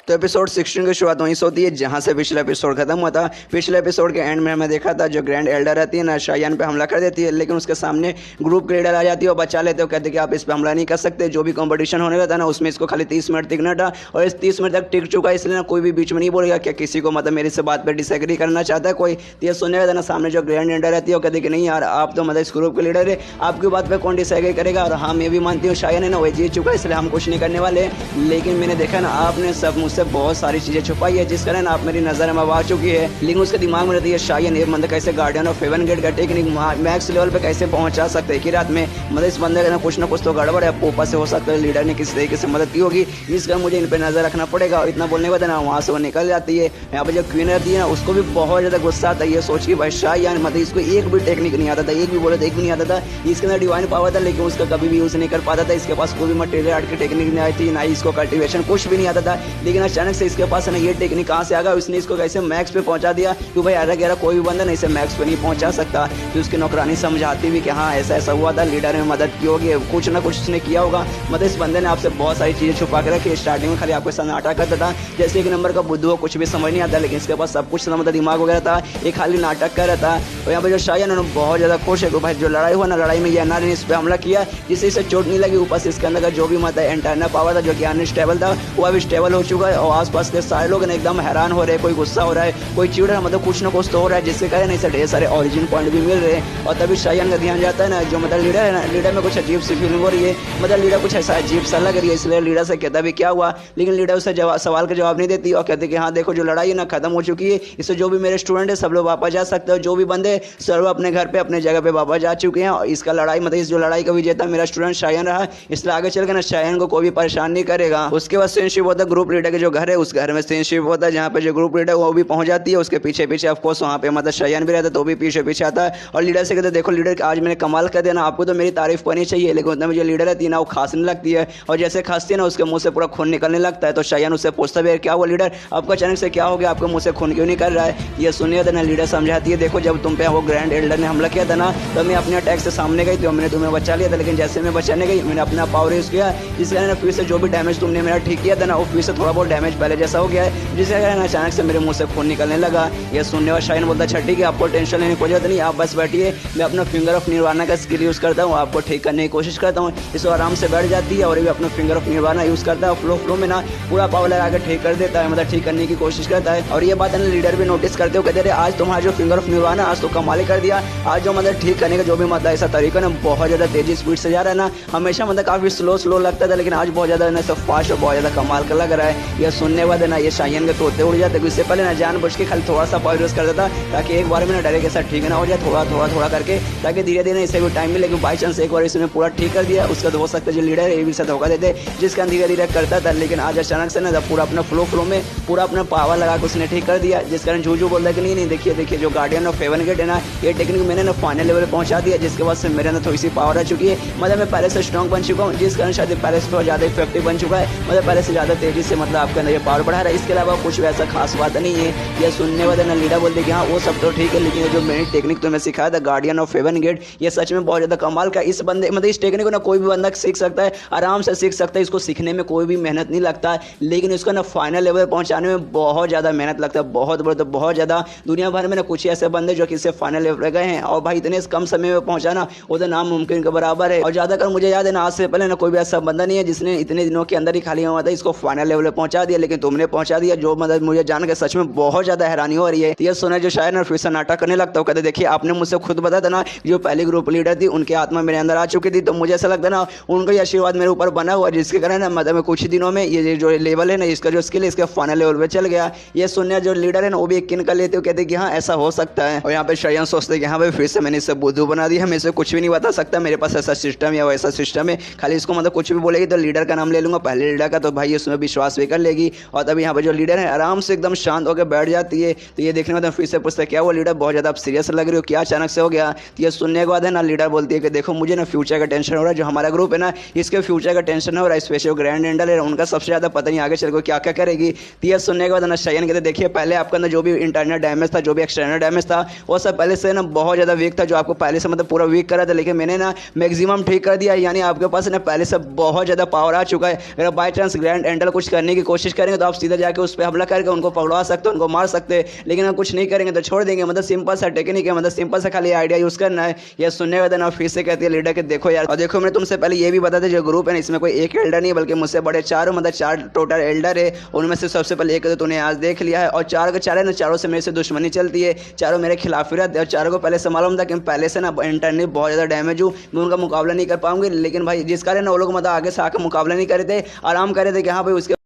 [SPEAKER 1] तो एपिसोड 16 की शुरुआत वहीं से होती है जहाँ से पिछला एपिसोड खत्म हुआ था। पिछले एपिसोड के एंड में हमें देखा था जो ग्रैंड एल्डर रहती है ना शायन पे हमला कर देती है, लेकिन उसके सामने ग्रुप के लीडर आ जाती है और बचा लेते हो, कहते कि आप इस पे हमला नहीं कर सकते, जो भी कंपटीशन होने का था ना उसमें इसको खाली 30 मिनट टिकना था और इस 30 मिनट तक टिक चुका है, इसलिए ना कोई भी बीच में नहीं बोलेगा क्या किसी को मतलब मेरी से बात पर डिसएग्री करना चाहता है कोई। तो ये सुनने का था ना सामने जो ग्रैंड एल्डर रहती है वो कहते कि नहीं यार आप तो मतलब इस ग्रुप के लीडर है, आपकी बात पर कौन डिसएग्री करेगा, और हाँ मैं भी मानती हूँ शायन है ना वही जीत चुका है इसलिए हम कुछ नहीं करने वाले। लेकिन मैंने देखा ना आपने सब मुझसे बहुत सारी चीज़ें छुपाई है जिस कारण आप मेरी नज़र में आ चुकी है, लेकिन उसके दिमाग में रहती है शायन ये बंदा कैसे गार्डियन ऑफ हेवन गेट का टेक्निक मैक्स लेवल पे कैसे पहुंचा सकते हैं कि रात में मतलब इस बंदे का कुछ ना कुछ तो गड़बड़ है, पोपा से हो सकता है लीडर ने किसी तरीके से मदद की होगी, इस कारण मुझे इन पर नजर रखना पड़ेगा। और इतना बोलने के बाद ना वहाँ से वो निकल जाती है। यहाँ पर जो क्वीन रहती है ना उसको भी बहुत ज़्यादा गुस्सा आता है, ये सोच की भाई शायन मतलब इसको एक भी टेक्निक नहीं आता था, एक भी बोले तो एक भी नहीं आता था, इसके अंदर डिवाइन पावर था लेकिन उसका कभी भी यूज़ नहीं कर पाता था, इसके पास कोई भी मटेरियल आर्ट की टेक्निक नहीं आई थी, ना इसको कल्टिवेशन कुछ भी नहीं आता था। लेकिन अचानक से इसके पास ना ये टेक्निक कहाँ से आ गया, उसने इसको कैसे मैक्स पे पहुंचा दिया कि भाई अरे गहरा कोई भी बंदा नहीं इसे मैक्स पे नहीं पहुंचा सकता। तो उसकी नौकरानी समझाती भी कि हाँ ऐसा ऐसा हुआ था, लीडर ने मदद की होगी, कुछ ना कुछ उसने किया होगा, मतलब इस बंदे ने आपसे बहुत सारी चीज़ें छुपा के रखी। स्टार्टिंग में खाली आपके साथ नाटक करता था जैसे एक नंबर का बुद्धू हो, कुछ भी समझ नहीं आता, लेकिन इसके पास सब कुछ मतलब दिमाग वगैरह था, ये खाली नाटक कर रहा था। और यहाँ पर जो शायन है बहुत ज़्यादा खुश है कि भाई जो लड़ाई हुआ ना लड़ाई में ये अनार ने इस पर हमला किया जिससे इसे चोट नहीं लगी, ऊपर से इसके अंदर का जो भी मतलब इंटरनल पावर था जो कि अनस्टेबल था वो अभी स्टेबल हो चुका है और आसपास के सारे लोग एकदम हैरान हो रहे हैं, कोई गुस्सा हो रहा है, कोई चिड़ रहा है, मतलब कुछ ना कुछ तो हो रहा है जिससे कारण इसे ढेर सारे ओरिजिन पॉइंट भी मिल रहे हैं। और तभी शायन का ध्यान जाता है ना जो मतलब लीडर है ना, लीडर में कुछ अजीब सी फीलिंग हो रही है, मतलब लीडर कुछ ऐसा अजीब सा लग रही है, इसलिए लीडर से कहता भी क्या हुआ, लेकिन लीडर उसे सवाल का जवाब नहीं देती और कहते कि हाँ देखो जो लड़ाई है ना खत्म हो चुकी है, इससे जो भी मेरे स्टूडेंट है सब लोग वापस जा सकते हो, जो भी बंदे सर्व अपने घर पे अपने जगह पे वापस जा चुके हैं। और इसका लड़ाई मतलब इस जो लड़ाई का विजेता मेरा स्टूडेंट शायन रहा, इसलिए आगे चल के ना शायन को कोई भी परेशान नहीं करेगा। उसके बाद सीनशिप होता है ग्रुप लीडर के जो घर है उस घर में सीनशिप होता है जहाँ पे जो ग्रुप लीडर वो भी पहुंच जाती है, उसके पीछे पीछे ऑफकोर्स वहाँ पे मतलब शायन भी रहता है तो भी पीछे पीछे आता है और लीडर से कहते देखो लीडर आज मैंने कमाल कर दिया ना, आपको तो मेरी तारीफ करनी चाहिए, लेकिन उतना मुझे लीडर रहती है ना वो खांसने लगती है और जैसे खांसती है ना उसके मुंह से पूरा खून निकलने लगता है। तो शायन उससे पूछता है क्या हुआ लीडर, आपका अचानक से क्या हो गया, आपके मुंह से खून क्यों निकल रहा है। ये सुनिए तो ना लीडर समझाती है देखो जब तुम पे वो ग्रैंड एल्डर ने हमला किया था ना तो मैं अपने अटैक से सामने गई तो मैंने तुम्हें बचा लिया था, लेकिन जैसे मैं बचाने गई मैंने अपना पावर यूज़ किया, जिसके कारण फिर से जो भी डैमेज तुमने मेरा ठीक किया था ना वो फिर से थोड़ा बहुत डैमेज पहले जैसा हो गया है, जिसके कारण अचानक से मेरे मुंह से खून निकलने लगा। ये सुनने वाला शायन बोलता अच्छा ठीक है आपको टेंशन लेने की कोई जरूरत नहीं, आप बस बैठिए, मैं अपना फिंगर ऑफ निर्वाणा का स्किल यूज़ करता हूँ, आपको ठीक करने की कोशिश करता हूँ। इसको आराम से बैठ जाती है और ये भी अपना फिंगर ऑफ निर्वाणा यूज़ करता है, फ्लो में ना पूरा पावर लगा कर ठीक कर देता है, मतलब ठीक करने की कोशिश करता है। और ये बात लीडर भी नोटिस करते हो, कहते रहे आज तुम्हारा जो फिंगर ऑफ निर्वाणा आज तो कमाल कर दिया, आज जो मतलब ठीक करने का जो भी मतलब ऐसा तरीका ना बहुत ज़्यादा तेजी स्पीड से जा रहा है ना, हमेशा मतलब काफ़ी स्लो लगता था लेकिन आज बहुत ज़्यादा ना सब फास्ट और बहुत ज़्यादा कमाल का लग रहा है। ये सुनने के बाद ना ये शायन के तोते उड़ जाते, इससे पहले ना जानबूझ के खाली थोड़ा सा पावर यूज कर देता ताकि एक बार में ना डायरेक्ट ऐसा ठीक ना हो जाए, थोड़ा थोड़ा थोड़ा करके, ताकि धीरे धीरे इसे भी टाइम मिले। बाई चांस एक बार इसने पूरा ठीक कर दिया, उसका तो हो सकता है जो लीडर है ये भी साथ धोखा देते, जिसका धीरे धीरे करता था। लेकिन आज अचानक से ना पूरा अपना फ्लो में पूरा अपना पावर लगा के उसने ठीक कर दिया, जिस कारण जूजू बोलता है कि नहीं देखिए जो गार्डियन ऑफ हेवन गेट है ना, ये टेक्निक मैंने ना फाइनल लेवल पे पहुंचा दिया, जिसके बाद से मेरे अंदर थोड़ी सी पावर आ चुकी है। मतलब मैं पहले से स्ट्रॉन्ग बन चुका हूँ, जिस कारण शायद पहले से थोड़ा ज़्यादा इफेक्टिव बन चुका है, मतलब पहले से ज़्यादा तेजी से मतलब आपके अंदर ये पावर बढ़ा रहा है। इसके अलावा कुछ वैसा खास बात नहीं है। ये सुनने वाले ना लीडर बोलते कि हाँ वो सब तो ठीक है, लेकिन जो मेरी टेक्निक तुम्हें सिखाया था गार्डियन ऑफ हेवन गेट, ये सच में बहुत ज़्यादा कमाल का। इस बंदे मतलब इस टेक्निक को ना कोई भी बंदा सीख सकता है, आराम से सीख सकता है, इसको सीखने में कोई भी मेहनत नहीं लगता है, लेकिन इसको ना फाइनल लेवल पहुंचाने में बहुत ज़्यादा मेहनत लगता है, बहुत ज़्यादा। दुनिया भर में ना कुछ ऐसे बंदे जो कि इससे फाइनल लेवल गए हैं, और भाई इतने कम समय में पहुंचाना वो तो नामुमकिन के बराबर है। और ज़्यादातर मुझे याद है ना, आज से पहले ना कोई भी ऐसा बंदा नहीं है जिसने इतने दिनों के अंदर ही खाली हुआ था इसको फाइनल लेवल पे पहुंचा दिया, लेकिन तुमने पहुंचा दिया, जो मतलब मुझे जान के सच में बहुत ज़्यादा हैरानी हो रही है। ये सुना जो शायद ना फिर से नाटक करने लगता हो, कहते देखिए आपने मुझसे खुद बताया था ना, जो पहली ग्रुप लीडर थी उनकी आत्मा मेरे अंदर आ चुकी थी, तो मुझे ऐसा लगता है ना उनका ये आशीर्वाद मेरे ऊपर बना हुआ, जिसके कारण ना मतलब कुछ ही दिनों में ये जो लेवल है ना, इसका जो स्किल है इसका फाइनल लेवल पे चल गया। ये सुनने जो लीडर है ना वो भी यकीन कर लेते हो, कहते कि हाँ ऐसा हो सकता है। और यहाँ पे शयन सोचते कि हाँ भाई फिर से मैंने इससे बुद्धू बना दिया, मैं इसे कुछ भी नहीं बता सकता, मेरे पास ऐसा सिस्टम या वैसा सिस्टम है, खाली इसको मतलब कुछ भी बोलेगी तो लीडर का नाम ले लूंगा, पहले लीडर का, तो भाई उसमें विश्वास भी कर लेगी। और तभी यहाँ पे जो लीडर है आराम से एकदम शांत होकर बैठ जाती है। तो ये देखने के बाद फिर से पूछता है क्या वो लीडर बहुत ज़्यादा सीरियस लग रही हो, क्या अचानक से हो गया। तो ये सुनने के बाद है ना लीडर बोलती है कि देखो मुझे ना फ्यूचर का टेंशन हो रहा है, जो हमारा ग्रुप है ना इसके फ्यूचर का टेंशन हो रहा है, स्पेशल ग्रैंड एंडल है उनका सबसे ज़्यादा पता नहीं आगे चल को क्या क्या करेगी। तो ये सुनने के बाद ना शयन कहते देखिए पहले आपका अंदर जो भी इंटरनल डैमेज था, जो भी एक्सटर्नल डैमेज था, वो सब पहले से ना बहुत ज़्यादा वीक था, जो आपको पहले से मतलब पूरा वीक करा था, लेकिन मैंने ना मैक्सिमम ठीक कर दिया, यानी आपके पास ना पहले से बहुत ज़्यादा पावर आ चुका है। अगर बाई चांस ग्रैंड एंडल कुछ करने की कोशिश करेंगे तो आप सीधा जाकर उस पर हमला करके उनको पकड़वा सकते हो, उनको मार सकते हैं, लेकिन हम कुछ नहीं करेंगे तो छोड़ देंगे। मतलब सिंपल सा टेक्निक है, मतलब सिंपल सा खाली आइडिया यूज़ करना है। यह सुनने के बाद ना फिर से कहती है लीडर के देखो यार, और देखो मैंने तुमसे पहले ये भी बता था जो ग्रुप है ना इसमें कोई एक एल्डर नहीं बल्कि मुझसे बड़े चारों मतलब 4 टोटल एल्डर है, उनमें से सबसे पहले एक तो तूने आज देख लिया है, और 4 के 4 है ना, चारों से मेरे से दुश्मनी चलती है, चारों मेरे खिलाफ ही रहते हैं, और चारों को पहले से मालूम था कि पहले से ना इंटरनेट बहुत ज़्यादा डैमेज हूँ, मैं उनका मुकाबला नहीं कर पाऊंगी। लेकिन भाई जिस कारण ना वो लोग मतलब आगे से आकर मुकाबला नहीं कर रहे थे, आराम कर रहे थे कि हाँ भाई उसके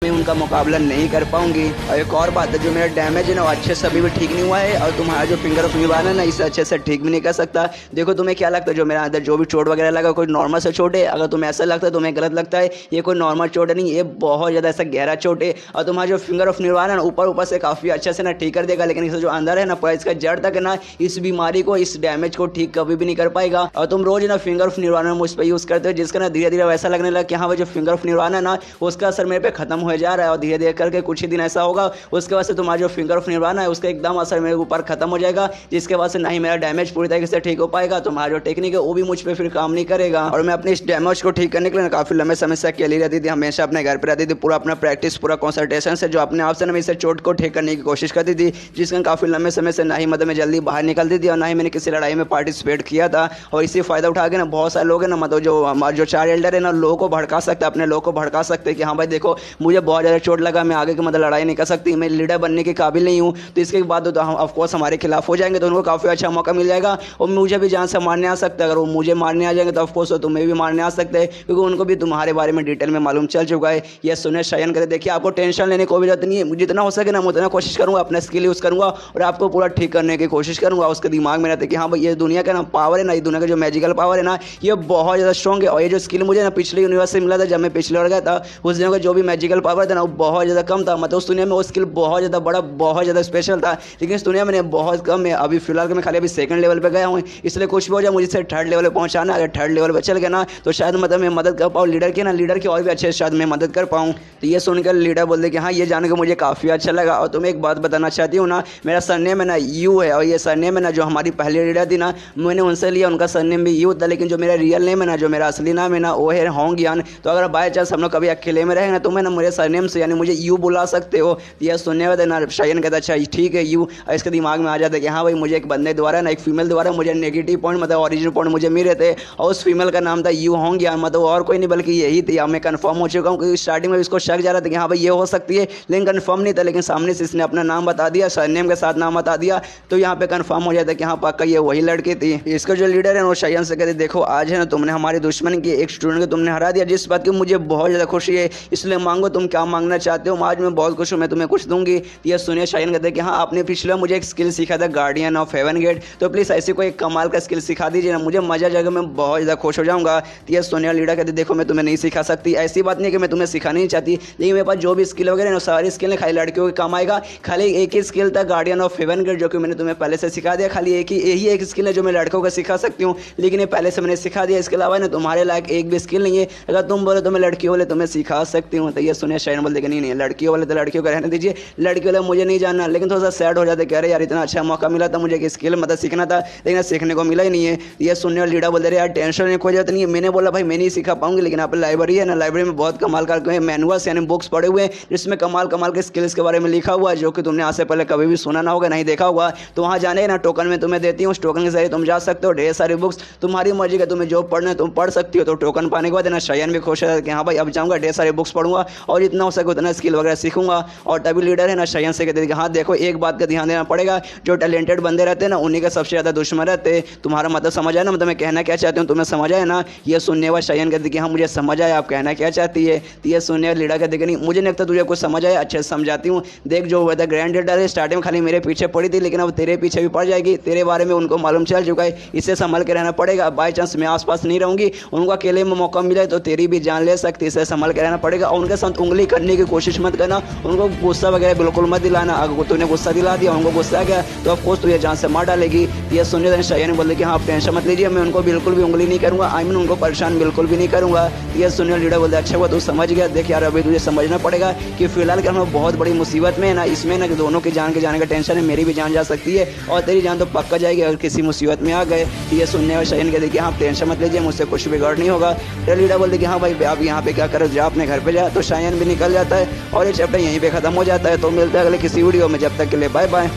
[SPEAKER 1] मैं उनका मुकाबला नहीं कर पाऊंगी। और एक और बात है, जो मेरा डैमेज है ना वो अच्छे से अभी भी ठीक नहीं हुआ है, और तुम्हारा जो फिंगर ऑफ निवान है ना इसे अच्छे से ठीक भी नहीं कर सकता। देखो तुम्हें क्या लगता है जो मेरा अंदर जो भी चोट वगैरह लगा कोई नॉर्मल सा चोट है, अगर तुम्हें ऐसा लगता है तुम्हें गलत लगता है, ये कोई नॉर्मल चोट है नहीं, ये बहुत ज़्यादा ऐसा गहरा चोट है। और तुम्हारा जो फिंगर ऑफ निर्वाण है ना ऊपर से काफ़ी अच्छे से ना ठीक कर देगा, लेकिन इसका जो अंदर है ना पूरा इसका जड़ तक ना इस बीमारी को इस डैमेज को ठीक कभी भी नहीं कर पाएगा। और तुम रोज ना फिंगर ऑफ निर्वाण मुझ पर यूज़ करते हो, जिसका ना धीरे धीरे वैसा लगने लगा कि हाँ भाई जो फिंगर ऑफ निर्वाण है ना उसका असर मेरे पे खत्म हो जा रहा है, और धीरे धीरे करके कुछ ही दिन ऐसा होगा उसके बाद से तुम्हारा जो फिंगर ऑफ निर्वाण है उसका एकदम असर मेरे ऊपर खत्म हो जाएगा, जिसके बाद से ना ही मेरा डैमेज पूरी तरीके से ठीक हो पाएगा, तुम्हारा जो टेक्निक है वो भी मुझ पर फिर काम नहीं करेगा। और मैं अपने इस डैमेज को ठीक करने के लिए काफी लंबे समय से अकेली रहती थी, हमेशा अपने घर पर रहती थी, पूरा अपना प्रैक्टिस पूरा कॉन्संट्रेशन से जो अपने आप से ना मैं इसे चोट को ठीक करने की कोशिश करती थी, जिसका काफी लंबे समय से ना ही मतलब मैं जल्दी बाहर निकलती थी, और ना ही मैंने किसी लड़ाई में पार्टिसिपेट किया था। और इसी फायदा उठा के ना बहुत सारे लोग हैं ना मतलब जो हमारे जो 4 एल्डर है ना लोगों को भड़का सकते हैं, अपने लोगों को भड़का सकते हैं कि हाँ भाई देखो मुझे बहुत ज़्यादा चोट लगा, मैं आगे की मतलब लड़ाई नहीं कर सकती, मैं लीडर बनने के काबिल नहीं हूँ, तो इसके बाद तो हम ऑफकोर्स हमारे खिलाफ हो जाएंगे, तो उनको काफ़ी अच्छा मौका मिल जाएगा, और मुझे भी जान से मारने आ सकते हैं। अगर वो मुझे मारने आ जाएंगे तो ऑफकोर्स तुम्हें भी मारने आ सकते हैं, क्योंकि उनको भी तुम्हारे बारे में डिटेल में मालूम चल चुका है। यह सुने शयन करे देखिए आपको टेंशन लेने की कोई जरूरत नहीं है, मुझे जितना हो सके ना मैं उतना कोशिश करूँगा, अपना स्किल यूज़ करूँगा और आपको पूरा ठीक करने की कोशिश करूँगा। उसके दिमाग में रहता है कि हाँ भाई ये दुनिया का ना पावर है ना, ये दुनिया का जो मैजिकल पावर है ना ये बहुत ज़्यादा स्ट्रॉन्ग है, और ये जो स्किल मुझे ना पिछले यूनिवर्स से मिला था, जब मैं पिछले बार गया था उस दिन का जो भी मैजिकल पावर था ना वो बहुत ज़्यादा कम था, मतलब उस दुनिया में वो स्किल बहुत ज़्यादा बड़ा बहुत ज़्यादा स्पेशल था, लेकिन इस दुनिया में बहुत कम है। अभी फिलहाल मैं खाली अभी सेकंड लेवल पे गया हूँ, इसलिए कुछ भी हो जाए मुझे से थर्ड लेवल पे पहुँचाना, अगर थर्ड लेवल पे चल गया ना तो शायद मतलब मैं मदद कर पाऊँ लीडर की ना, लीडर की और भी अच्छे से शायद मैं मदद कर पाऊँ। तो ये सुनकर लीडर बोलते कि हाँ ये जान के मुझे काफ़ी अच्छा लगा, और तुम्हें एक बात बताना चाहती हूँ ना, मेरा सरनेम है ना यू है, और ये सरनेम है ना जो हमारी पहली लीडर थी ना मैंने उनसे लिया, उनका सरनेम भी यू था, लेकिन जो मेरा रियल नेम है ना जो मेरा असली नाम है ना वो है होंग यान। तो अगर बाय चांस हम लोग कभी अकेले में रहेंगे तो मैं ना मेरे सरनेम नेम से, यानी मुझे यू बुला सकते हो। यह सुनने वाले ना शायन कहता अच्छा ठीक है यू। इसके दिमाग में आ जाता है कि हाँ भाई मुझे एक बंदे द्वारा ना एक फीमेल द्वारा मुझे नेगेटिव पॉइंट मतलब ओरिजिनल पॉइंट मुझे मिले थे और उस फीमेल का नाम था यू होंगी, मतलब और कोई नहीं बल्कि यही थी। अब मैं कंफर्म हो चुका हूँ क्योंकि स्टार्टिंग में इसको शक जा रहा था कि हाँ भाई ये हो सकती है, लेकिन कंफर्म नहीं था। लेकिन सामने से इसने अपना नाम बता दिया, सरनेम के साथ नाम बता दिया, तो यहाँ पे कंफर्म हो जाता है कि हाँ पक्का ये वही लड़की थी। इसका जो लीडर है वो शायन से कहते देखो आज है ना तुमने हमारे दुश्मन की एक स्टूडेंट को तुमने हरा दिया, जिस बात की मुझे बहुत ज़्यादा खुशी है, इसलिए मांगो तुम क्या मांगना चाहते हो। आज मैं बहुत खुश हूँ, मैं तुम्हें कुछ दूंगी। ये सुनिए शायन कहते हैं कि हाँ आपने पिछले मुझे एक स्किल सीखा था गार्डियन ऑफ हेवन गेट, तो प्लीज़ ऐसी कोई कमाल का स्किल सिखा दीजिए ना, मुझे मजा जगह मैं बहुत ज़्यादा खुश हो जाऊँगा। ये सोनिया लीडर कहते देखो मैं तुम्हें नहीं सिखा सकती, ऐसी बात नहीं है कि मैं तुम्हें सिखाना नहीं चाहती, लेकिन मेरे पास जो भी स्किल वगैरह ना सारी स्किल खाली लड़कियों के काम आएगा। खाली एक ही स्किल था गार्डियन ऑफ हेवन गेट जो कि मैंने तुम्हें पहले से सिखा दिया, खाली यही एक स्किल है जो मैं लड़कों को सिखा सकती हूँ, लेकिन ये पहले से मैंने सिखा दिया। इसके अलावा ना तुम्हारे लायक एक भी स्किल नहीं है, अगर तुम बोले तो मैं लड़कियों वाले तुम्हें सिखा सकती हूँ। तो ये सुनिए शायन बोलते नहीं लड़कियों वाले तो लड़कियों को रहने दीजिए, लड़कियों वाले मुझे नहीं जानना। लेकिन थोड़ा सा सैड हो जाते, कह रहे यार इतना अच्छा मौका मिला था मुझे कि स्किल मतलब सीखना था, लेकिन सीखने को मिला ही नहीं है। ये सुनने वाले लीडर बोलते रहे यार टेंशन नहीं कोई जरूरत नहीं है। मैंने बोला भाई मैं नहीं सिखा पाऊंगी, लेकिन आप लाइब्रेरी है ना, लाइब्रेरी में बहुत कमाल का मैनुअल्स यानी बुक्स पढ़े हुए हैं जिसमें कमाल के स्किल्स के बारे में लिखा हुआ है जो कि तुमने आज से पहले कभी भी सुना ना होगा, नहीं देखा होगा। तो वहाँ जाने ना टोकन में तुम्हें देती हूँ, उस टोकन के जरिए तुम जा सकते हो। ढेर सारी बुक्स तुम्हारी मर्जी का, तुम्हें जो पढ़ना है तुम पढ़ सकती हो। तो टोकन पाने के बाद ना शायन भी खुश है कि हाँ भाई अब जाऊँगा, ढेर सारी बुक्स पढ़ूंगा और जितना हो सके उतना स्किल वगैरह सीखूंगा। और तभी लीडर है ना शायन से कहते हैं कि हाँ देखो एक बात का ध्यान देना पड़ेगा, जो टैलेंटेड बंदे रहते हैं ना उन्हीं का सबसे ज़्यादा दुश्मन रहते हैं। तुम्हारा मतलब समझ आया ना, मतलब मैं कहना क्या चाहती हूँ तुम्हें समझ आया ना। ये सुनने वाला शायन कहते कि हाँ मुझे समझ आया आप कहना क्या चाहती है। तो ये सुनने वाला लीडर कहते कि नहीं मुझे नहीं लगता तुझे कुछ समझ आया, अच्छे से समझाती हूँ। देख जो हुआ था ग्रैंड लीडर स्टार्टिंग में खाली मेरे पीछे पड़ी थी, लेकिन अब तेरे पीछे भी पड़ जाएगी, तेरे बारे में उनको मालूम चल चुका है, इससे संभल के रहना पड़ेगा। बाई चांस मैं आसपास नहीं रहूँगी, उनको अकेले में मौका मिले तो तेरी भी जान ले सकती, इससे संभल के रहना पड़ेगा। और उनके साथ उंगली करने की कोशिश मत करना, उनको गुस्सा वगैरह बिल्कुल मत दिलाना। अगर तूने गुस्सा दिला दिया, उनको गुस्सा आ गया तो ऑफकोर्स तुझे जान से मार डालेगी। ये सुनने दें शायन बोलते कि हाँ आप टेंशन मत लीजिए, मैं उनको बिल्कुल भी उंगली नहीं करूँगा, आई मीन उनको परेशान बिल्कुल भी नहीं करूँगा। ये सुनने लीडर बोलते अच्छा हुआ तू समझ गया। देख यार अभी तुझे समझना पड़ेगा कि फिलहाल हम लोग बहुत बड़ी मुसीबत में है ना, इसमें ना दोनों की जान के जाने का टेंशन है, मेरी भी जान जा सकती है और तेरी जान तो पक्का जाएगी अगर किसी मुसीबत में आ गए। ये सुनने वाले शायन कहते कि हाँ टेंशन मत लीजिए, मुझसे कुछ बिगाड़ नहीं होगा। तो लीडर बोलते कि हाँ भाई आप यहाँ पे क्या करो, जा अपने घर पे जा। तो शायन भी निकल जाता है और ये चैप्टर यहीं पे खत्म हो जाता है। तो मिलते हैं अगले किसी वीडियो में, जब तक के लिए बाय बाय।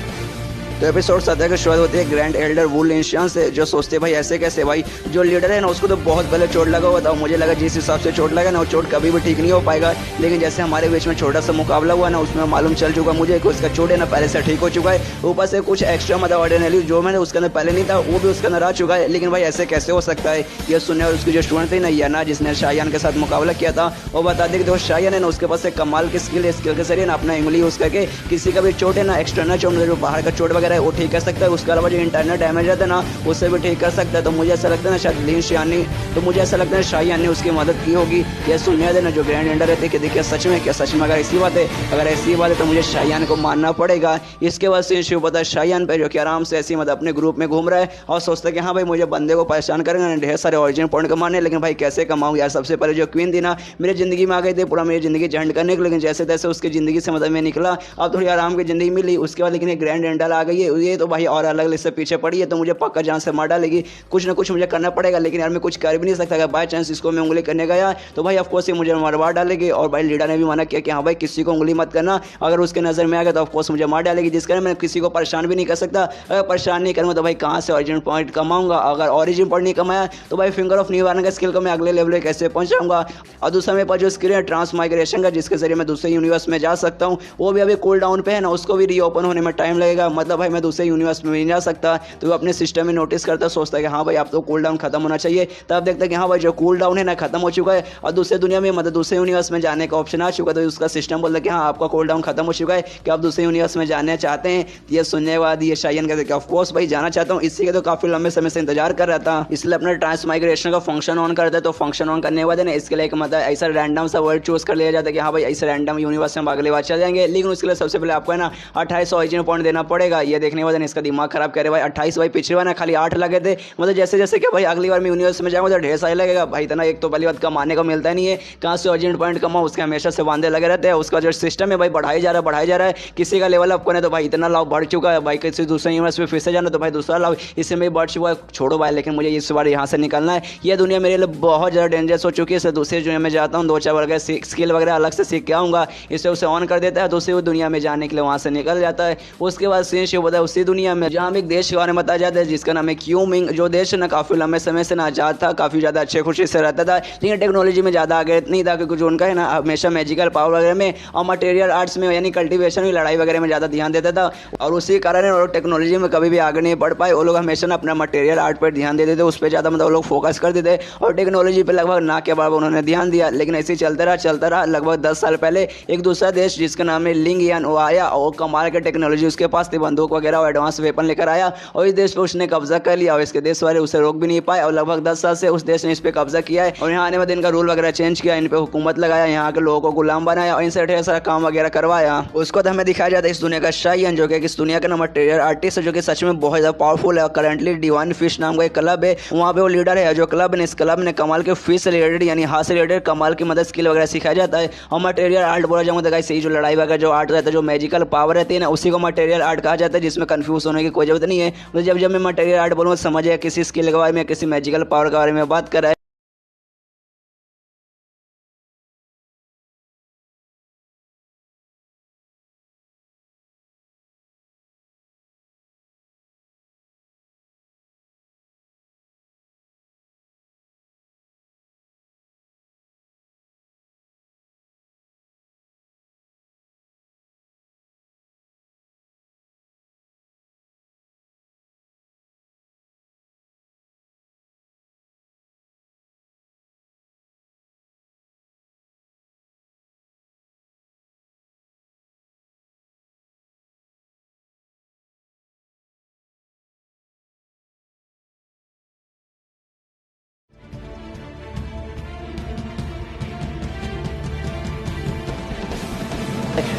[SPEAKER 1] तो एपिसोड 17 की शुरुआत होती है ग्रैंड एल्डर वुल इंशियन से, जो सोचते भाई ऐसे कैसे, भाई जो लीडर है ना उसको तो बहुत पहले चोट लगा हुआ था। मुझे लगा जिस हिसाब से चोट लगा ना वो चोट कभी भी ठीक नहीं हो पाएगा, लेकिन जैसे हमारे बीच में छोटा सा मुकाबला हुआ ना उसमें मालूम चल चुका मुझे कि उसका चोट है ना पहले से ठीक हो चुका है। ऊपर से कुछ एक्स्ट्रा मतलब ऑर्डिनरी जो मैंने उसके अंदर पहले नहीं था वो भी उसके अंदर आ चुका है। लेकिन भाई ऐसे कैसे हो सकता है, ये सुनने और उसकी जो स्टूडेंट थी ना याना जिसने शायान के साथ मुकाबला किया था, वो बता दें कि जो शायान है ना उसके पास एक कमाल की स्किल है, स्किल के जरिए ना अपना उंगली यूज करके किसी का भी चोट है ना एक्सटर्नल चोट जो बाहर का चोट वगैरह है वो ठीक कर सकता है। उसके अलावा जो इंटरनल डैमेज रहता है ना उससे भी ठीक कर सकता है। तो मुझे ऐसा लगता है ना शायद लीन शायानी, तो मुझे ऐसा लगता है शायान ने उसकी मदद की होगी। यह सुनने देना जो ग्रैंड एल्डर रहते कि देखिए सच में क्या, सच में अगर ऐसी बात है, अगर ऐसी बात है तो मुझे शायान को मानना पड़ेगा। इसके बाद सीन शुरू होता है शायान पे जो कि आराम से ऐसी मतलब अपने ग्रुप में घूम रहा है और सोचता है कि हाँ भाई मुझे बंदे को परेशान करेंगे, ढेर सारे ऑरिजिन पॉइंट कमाने, लेकिन भाई कैसे कमाऊँ यार। सबसे पहले जो क्वीन थी ना मेरी जिंदगी में आ गई थी, पूरा मेरी जिंदगी झंड करने के, लेकिन जैसे तैसे उसकी जिंदगी से मतलब मैं निकला, अब थोड़ी आराम की जिंदगी मिली। उसके बाद लेकिन ग्रैंड एल्डर आ गई है, ये तो भाई और अलग इससे पीछे पड़ी है, तो मुझे पक्का जान से मार डालेगी। कुछ ना कुछ मुझे करना पड़ेगा, लेकिन यार मैं कुछ कर भी नहीं सकता। अगर बाई चांस इसको मैं उंगली करने गया तो भाई ऑफकोर्स ये मुझे मार डालेगी। और भाई लीडर ने भी मना किया कि हाँ भाई किसी को उंगली मत करना, अगर उसके नज़र में आ गया तो ऑफकोर्स मुझे मार डालेगी, जिस कारण मैं किसी को परेशान भी नहीं कर सकता। अगर परेशान नहीं करूँगा तो भाई कहाँ से ऑरिजिन पॉइंट कमाऊंगा, अगर ऑरिजिन पॉइंट नहीं कमाया तो भाई फिंगर ऑफ न्यू का स्किल को मैं अगले लेवल कैसे पहुँचाऊंगा। और दूसरा मेरे पास जो स्किल है ट्रांसमाइग्रेशन का, जिसके जरिए मैं दूसरे यूनिवर्स में जा सकता हूँ, वो भी अभी कूल डाउन पे है ना, उसको भी रीओपन होने में टाइम लगेगा। मतलब भाई मैं दूसरे यूनिवर्स में नहीं जा सकता, तो वो अपने सिस्टम में नोटिस करता, सोचता है कि हाँ भाई अब तो कूल डाउन खत्म होना चाहिए। तब देखता है कि हाँ भाई जो कूल डाउन है ना खत्म हो चुका है और दूसरे दुनिया में मतलब दूसरे यूनिवर्स में जाने का ऑप्शन आ चुका है। तो उसका सिस्टम बोलता है कि हाँ आपका कूल डाउन खत्म हो चुका है, कि आप दूसरे यूनिवर्स में जाना चाहते हैं। ये सुनने के बाद ये शायन कहते हैं ऑफकोर्स भाई जाना चाहता हूँ, इसी के तो काफी लंबे समय से इंतजार कर रहा था, इसलिए अपना ट्रांसमाइग्रेशन का फंक्शन ऑन करता है। तो फंक्शन ऑन करने के बाद ना इसके लिए मतलब ऐसा रैंडम सा वर्ड चूज कर लिया जाता है कि हाँ भाई ऐसे रैंडम यूनिवर्स में अगले बार चल जाएंगे, लेकिन उसके लिए सबसे पहले आपको है ना 28 ऑरिजिन पॉइंट देना पड़ेगा। ये देखने के बाद इसका दिमाग खराब करे भाई 28 भाई पिछले बार ना खाली 8 लगे थे, मतलब जैसे जैसे कि भाई अगली बार मैं यूनिवर्स में जाऊँगा तो ढेर सारे लगेगा भाई। इतना एक तो पहली बात कमाने को मिलता नहीं है, कहाँ से अर्जेंट पॉइंट कमाओ उसके हमेशा से वांदे लगे रहते हैं। उसका जो सिस्टम है भाई बढ़ाई जा रहा है, किसी का लेवल अप करने तो भाई इतना लाभ बढ़ चुका है भाई, किसी दूसरे यूनिवर्स में फिर से जाना तो भाई दूसरा लाभ इससे में बढ़ चुका है। छोड़ो भाई, लेकिन मुझे इस बार यहाँ से निकलना है। ये दुनिया मेरे लिए बहुत ज़्यादा डेंजरस हो चुकी है। इससे दूसरी दुनिया में जाता हूँ, 2-4 वगैरह स्किल वगैरह अलग से सीख के आऊँगा, इससे उसे ऑन कर देता है, दूसरी दुनिया में जाने के लिए वहाँ से निकल जाता है। उसके बाद सीन शुरू होता है उसी दुनिया में जहाँ एक देश के बारे में बताया जाता है जिसका नाम है क्यूमिंग। जो देश ना काफ़ी लंबे समय से ना आजाद था, काफ़ी ज़्यादा अच्छे खुशी से रहता था, लेकिन टेक्नोलॉजी में ज़्यादा आगे नहीं था, क्योंकि जो उनका है ना हमेशा मैजिकल पावर वगैरह में और मटेरियल आर्ट्स में यानी कल्टीवेशन में लड़ाई वगैरह में ज़्यादा ध्यान देता था। और उसी कारण वो टेक्नोलॉजी में कभी भी आगे नहीं बढ़ पाए। वो लोग हमेशा ना अपना मटेरियल आर्ट पर ध्यान देते थे, उस पर ज़्यादा मतलब वो लोग फोकस करते थे, और टेक्नोलॉजी पर लगभग ना के बराबर उन्होंने ध्यान दिया। लेकिन ऐसे ही चलता रहा। लगभग 10 साल पहले एक दूसरा देश जिसका नाम है लिंग यान वो आया, और कमाल के टेक्नोलॉजी उसके पास थी, बंदूक वगैरह और एडवांस वेपन लेकर आया, और इस देश पर उसने कब्जा कर लिया, और इसके देश वाले उसे रोक भी नहीं पाए। और लगभग 10 साल से उस देश ने इस पर कब्जा किया है, और यहाँ आने में इनका रूल वगैरह चेंज किया, इन पर हुकूमत लगाया, यहाँ के लोगों को गुलाम बनाया, और इनसे ढेर सारा काम वगैरह करवाया। उसको तो हमें दिखाया जाता है इस दुनिया का शायन, जो कि इस दुनिया का मटेरियल आर्टिस्ट है, जो कि सच में बहुत ज़्यादा पावरफुल है। करंटली डिवाइन फिश नाम का एक क्लब है, वहाँ पे वो लीडर है। जो क्लब ने इस क्लब ने कमाल के फिश से रिलेटेड यानी हाथ से रिलेटेड कमाल की मदद स्किल वगैरह सिखाया जाता है। और मटेरियल आर्ट बोला जाऊँगा तो सही जो लड़ाई वगैरह जो आर्ट रहता है, जो मैजिकल पावर रहती है ना, उसी को मटेरियल आर्ट कहा जाता है, जिसमें कंफ्यूज होने की कोई जरूरत नहीं है। तो जब मैं मटेरियल आर्ट बोलूँगा समझिए किसी स्किल के बारे में, किसी मैजिकल पावर के बारे में बात कर रहा है।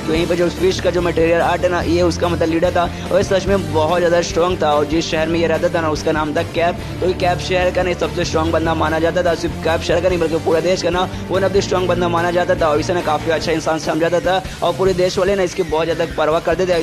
[SPEAKER 1] तो यहीं पे जो फिश का जो मटेरियल आर्ट है ना, ये उसका मतलब लीडर था, और सच में बहुत ज़्यादा स्ट्रॉन्ग था। और जिस शहर में ये रहता था ना, उसका नाम था कैप। तो ये कैप शहर का नहीं सबसे स्ट्रॉन्ग बंदा माना जाता था। सिर्फ कैप शहर का नहीं बल्कि पूरे देश का ना वो नब्बे स्ट्रॉन्ग बंदा माना जाता था, और इसे ना काफ़ी अच्छा इंसान समझा जाता था, और पूरे देश वाले ना इसकी बहुत ज़्यादा परवाह करते थे।